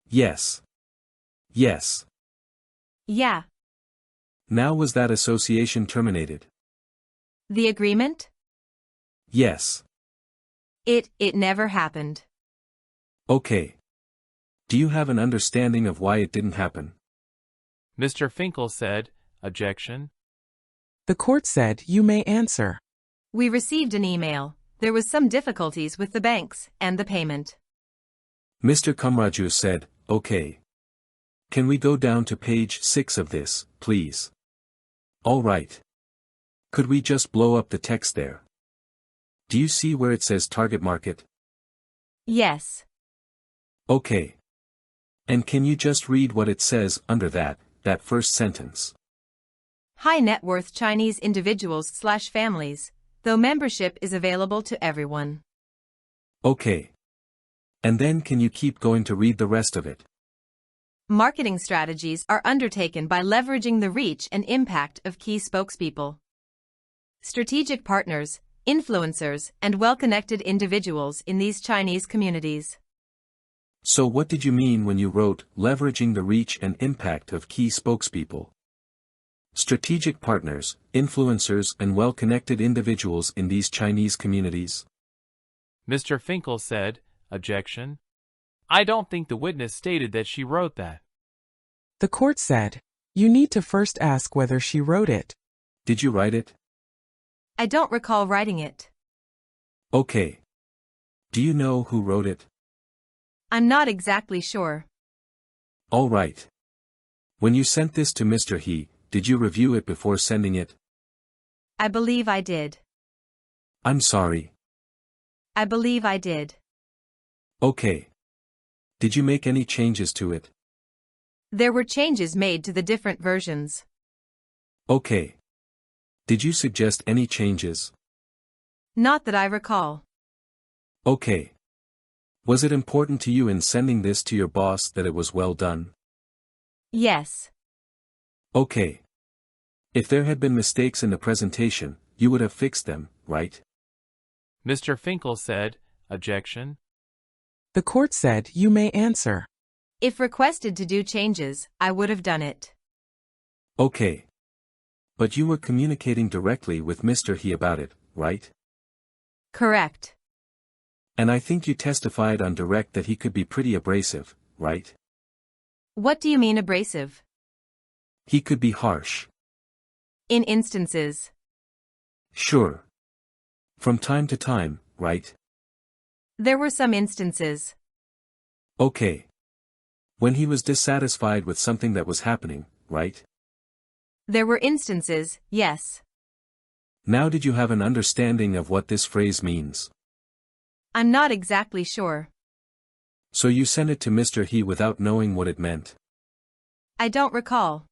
Yes. Yes. Yeah. Now was that association terminated? The agreement? Yes. It never happened. Okay. Do you have an understanding of why it didn't happen? Mr. Finkel said, objection. The court said you may answer. We received an email. There was some difficulties with the banks and the payment. Mr. Kumraju said, okay. Can we go down to page 6 of this, please? All right. Could we just blow up the text there? Do you see where it says target market? Yes. Okay. And can you just read what it says under that first sentence? High net worth Chinese individuals/families, though membership is available to everyone. Okay. And then can you keep going to read the rest of it? Marketing strategies are undertaken by leveraging the reach and impact of key spokespeople, strategic partners, influencers, and well-connected individuals in these Chinese communities. So what did you mean when you wrote, leveraging the reach and impact of key spokespeople? Strategic partners, influencers, and well-connected individuals in these Chinese communities? Mr. Finkel said, objection. I don't think the witness stated that she wrote that. The court said, you need to first ask whether she wrote it. Did you write it? I don't recall writing it. Okay. Do you know who wrote it? I'm not exactly sure. All right. When you sent this to Mr. He, did you review it before sending it? I believe I did. I'm sorry. I believe I did. Okay. Did you make any changes to it? There were changes made to the different versions. Okay. Did you suggest any changes? Not that I recall. Okay. Was it important to you in sending this to your boss that it was well done? Yes. Okay. If there had been mistakes in the presentation, you would have fixed them, right? Mr. Finkel said, objection. The court said you may answer. If requested to do changes, I would have done it. Okay. But you were communicating directly with Mr. He about it, right? Correct. And I think you testified on direct that he could be pretty abrasive, right? What do you mean abrasive? He could be harsh. In instances. Sure. From time to time, right? There were some instances. Okay. When he was dissatisfied with something that was happening, right? There were instances, yes. Now did you have an understanding of what this phrase means? I'm not exactly sure. So you sent it to Mr. He without knowing what it meant? I don't recall.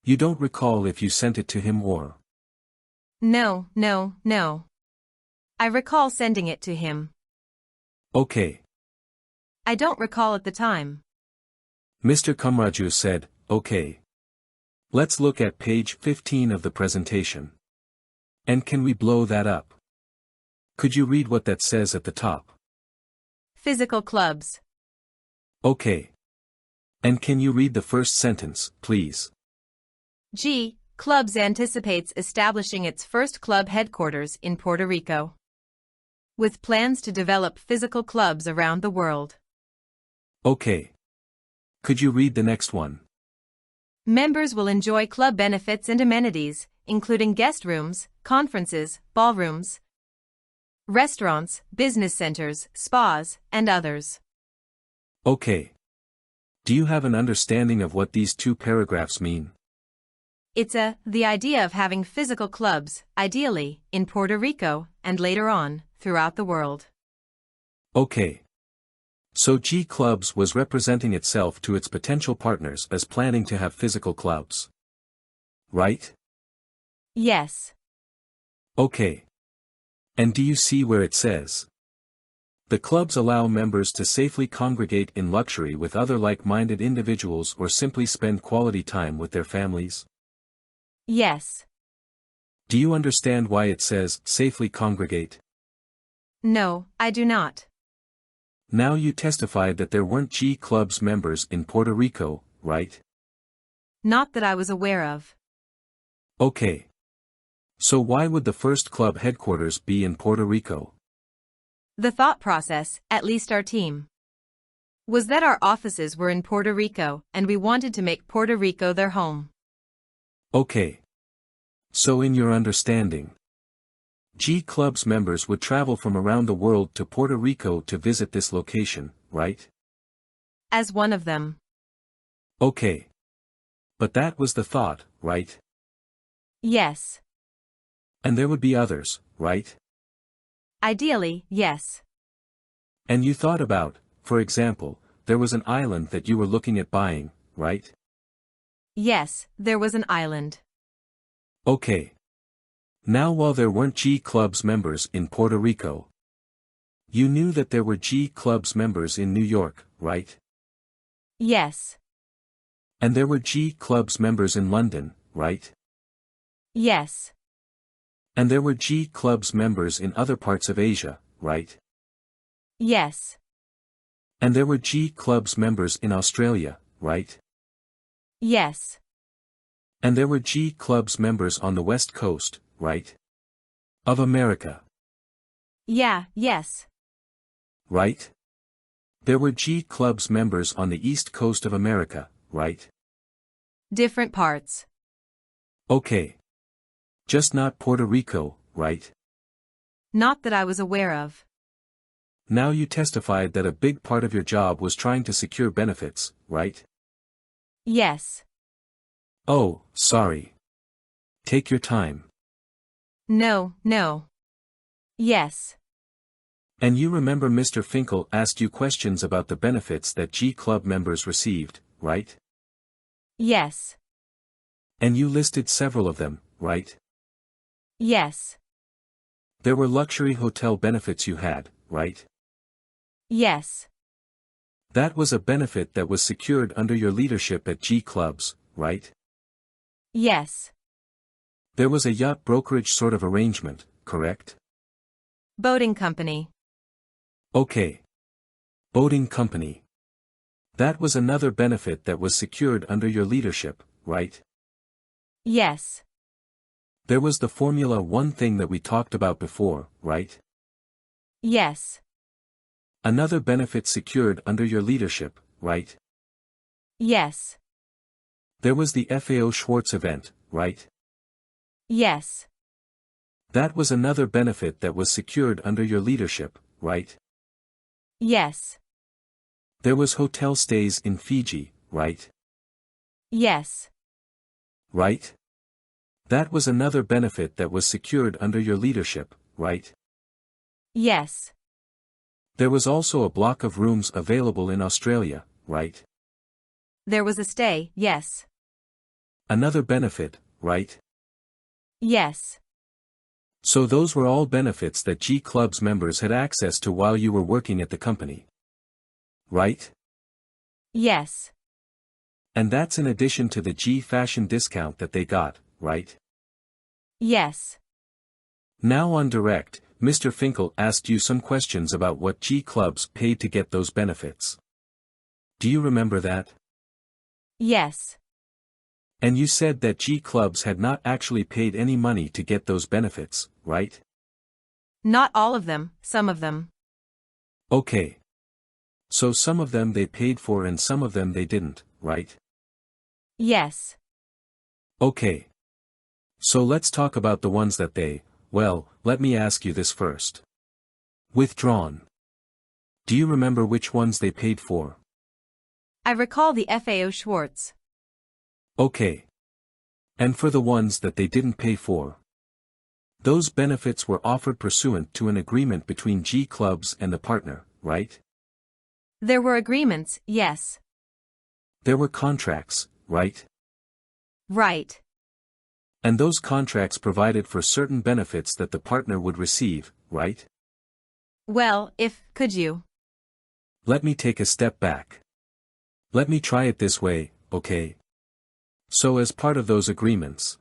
You don't recall if you sent it to him or? No. I recall sending it to him. Okay. I don't recall at the time. Mr. Kumraju said, okay. Let's look at page 15 of the presentation. And can we blow that up? Could you read what that says at the top? Physical clubs. Okay. And can you read the first sentence, please? G. Clubs anticipates establishing its first club headquarters in Puerto Rico, with plans to develop physical clubs around the world. Okay. Could you read the next one? Members will enjoy club benefits and amenities, including guest rooms, conferences, ballrooms, restaurants, business centers, spas, and others. Okay. Do you have an understanding of what these two paragraphs mean? It's the idea of having physical clubs, ideally, in Puerto Rico, and later on, throughout the world. Okay. So G Clubs was representing itself to its potential partners as planning to have physical clubs. Right? Yes. Okay. And do you see where it says? The clubs allow members to safely congregate in luxury with other like-minded individuals or simply spend quality time with their families? Yes. Do you understand why it says, safely congregate? No, I do not. Now you testified that there weren't G Clubs members in Puerto Rico, right? Not that I was aware of. Okay. So why would the first club headquarters be in Puerto Rico? The thought process, at least our team, was that our offices were in Puerto Rico and we wanted to make Puerto Rico their home. Okay. So in your understanding, G Clubs members would travel from around the world to Puerto Rico to visit this location, right? As one of them. Okay. But that was the thought, right? Yes. And there would be others, right? Ideally, yes. And you thought about, for example, there was an island that you were looking at buying, right? Yes, there was an island. Okay. Now while there weren't G Clubs members in Puerto Rico, you knew that there were G Clubs members in New York, right? Yes. And there were G Clubs members in London, right? Yes. And there were G Clubs members in other parts of Asia, right? Yes. And there were G Clubs members in Australia, right? Yes. And there were G Clubs members on the West Coast, right? Of America. Yeah, yes. Right? There were G Clubs members on the East Coast of America, right? Different parts. Okay. Just not Puerto Rico, right? Not that I was aware of. Now you testified that a big part of your job was trying to secure benefits, right? Yes. Oh, sorry. Take your time. No. Yes. And you remember Mr. Finkel asked you questions about the benefits that G Club members received, right? Yes. And you listed several of them, right? Yes. There were luxury hotel benefits you had, right? Yes. That was a benefit that was secured under your leadership at G Clubs, right? Yes. There was a yacht brokerage sort of arrangement, correct? Boating company. Okay. Boating company. That was another benefit that was secured under your leadership, right? Yes. There was the Formula 1 thing that we talked about before, right? Yes. Another benefit secured under your leadership, right? Yes. There was the FAO Schwartz event, right? Yes. That was another benefit that was secured under your leadership, right? Yes. There was hotel stays in Fiji, right? Yes. Right? That was another benefit that was secured under your leadership, right? Yes. There was also a block of rooms available in Australia, right? There was a stay, yes. Another benefit, right? Yes. So those were all benefits that G Clubs members had access to while you were working at the company. Right? Yes. And that's in addition to the G Fashion discount that they got, right? Yes. Now on direct, Mr. Finkel asked you some questions about what G Clubs paid to get those benefits. Do you remember that? Yes. And you said that G Clubs had not actually paid any money to get those benefits, right? Not all of them, some of them. Okay. So some of them they paid for and some of them they didn't, right? Yes. Okay. So let's talk about the ones that they, well, let me ask you this first. Withdrawn. Do you remember which ones they paid for? I recall the FAO Schwartz. Okay. And for the ones that they didn't pay for? Those benefits were offered pursuant to an agreement between G clubs and the partner, right? There were agreements, yes. There were contracts, right? Right. And those contracts provided for certain benefits that the partner would receive, right? Well, could you? Let me take a step back. Let me try it this way, okay? So as part of those agreements,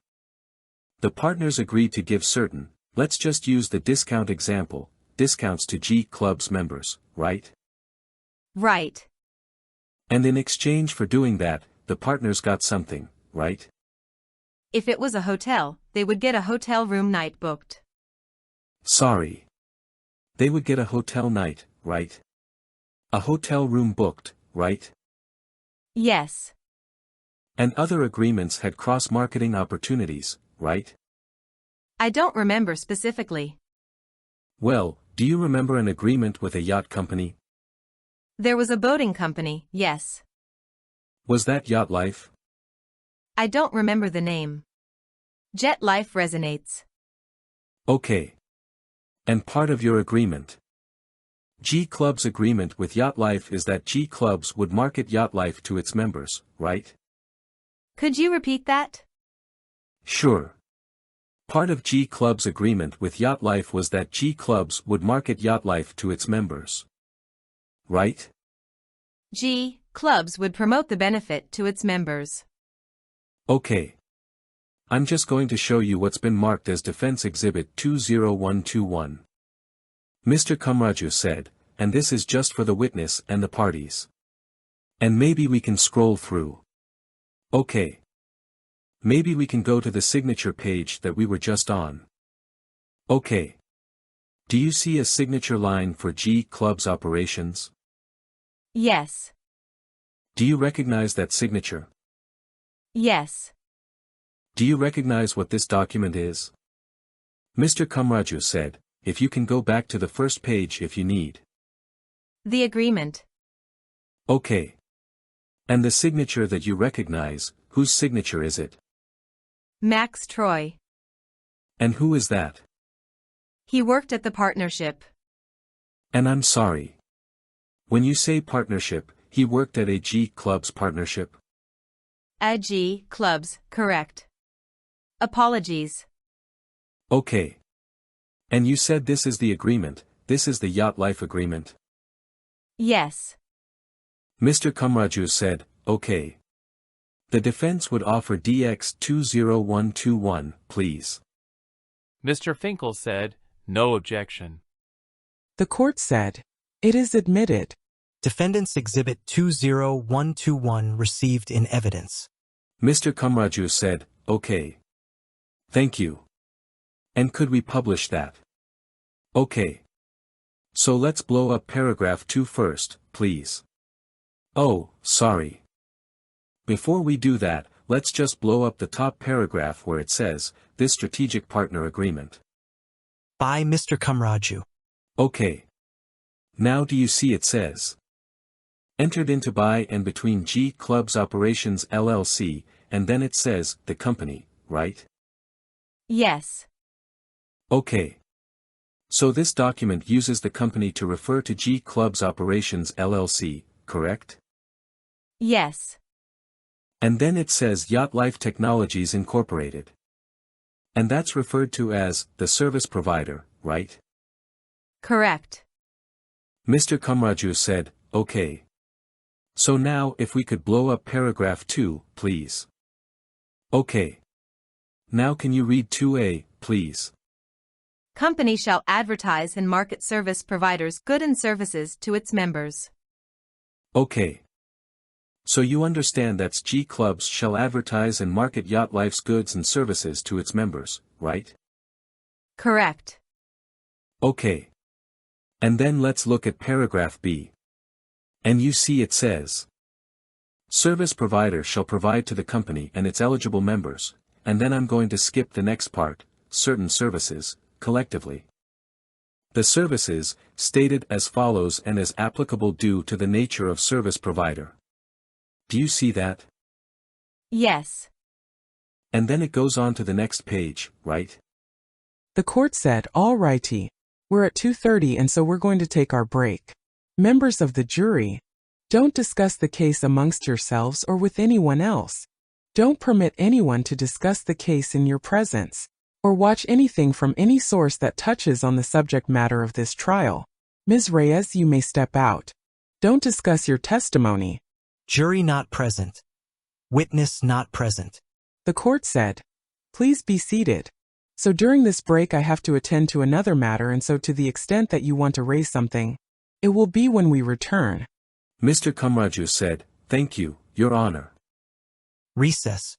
the partners agreed to give certain, let's just use the discount example, discounts to G Club's members, right? Right. And in exchange for doing that, the partners got something, right? If it was a hotel, they would get a hotel room night booked. Sorry. They would get a hotel night, right? A hotel room booked, right? Yes. And other agreements had cross-marketing opportunities, right? I don't remember specifically. Well, do you remember an agreement with a yacht company? There was a boating company, yes. Was that Yacht Life? I don't remember the name. Jet Life resonates. Okay. And part of your agreement? G Club's agreement with Yacht Life is that G Clubs would market Yacht Life to its members, right? Could you repeat that? Sure. Part of G Club's agreement with Yacht Life was that G Clubs would market Yacht Life to its members. Right? G Clubs would promote the benefit to its members. Okay. I'm just going to show you what's been marked as Defense Exhibit 20121. Mr. Kumraju said, and this is just for the witness and the parties. And maybe we can scroll through. Okay. Maybe we can go to the signature page that we were just on. Okay. Do you see a signature line for G Club's operations? Yes. Do you recognize that signature? Yes. Do you recognize what this document is? Mr. Kumraju said, if you can go back to the first page if you need. The agreement. Okay. And the signature that you recognize, whose signature is it? Max Troy. And who is that? He worked at the partnership. And I'm sorry. When you say partnership, he worked at a G Club's partnership? A G Clubs, correct. Apologies. Okay. And you said this is the agreement, this is the Yacht Life agreement? Yes. Mr. Kumraju said, okay. The defense would offer DX 20121, please. Mr. Finkel said, no objection. The court said, it is admitted. Defendant's Exhibit 20121 received in evidence. Mr. Kumraju said, okay. Thank you. And could we publish that? Okay. So let's blow up paragraph 2 first, please. Oh, sorry. Before we do that, let's just blow up the top paragraph where it says, this strategic partner agreement. By Mr. Kumraju. Okay. Now do you see it says? Entered into by and between G Clubs Operations LLC, and then it says, the company, right? Yes. Okay. So this document uses the company to refer to G Clubs Operations LLC, correct? Yes. And then it says Yacht Life Technologies Incorporated. And that's referred to as, the service provider, right? Correct. Mr. Kumraju said, okay. So now if we could blow up paragraph 2, please. Okay. Now can you read 2A, please? Company shall advertise and market service providers' goods and services to its members. Okay. So you understand that's G Clubs shall advertise and market Yacht Life's goods and services to its members, right? Correct. Okay. And then let's look at paragraph B. And you see it says. Service provider shall provide to the company and its eligible members, and then I'm going to skip the next part, certain services, collectively. The services, stated as follows and as applicable due to the nature of service provider. Do you see that? Yes. And then it goes on to the next page, right? The court said, all righty. We're at 2:30 and so we're going to take our break. Members of the jury, don't discuss the case amongst yourselves or with anyone else. Don't permit anyone to discuss the case in your presence, or watch anything from any source that touches on the subject matter of this trial. Ms. Reyes, you may step out. Don't discuss your testimony. Jury not present. Witness not present. The court said, please be seated. So during this break I have to attend to another matter, and so to the extent that you want to raise something, it will be when we return. Mr. Kamraju said, thank you, Your Honor. Recess.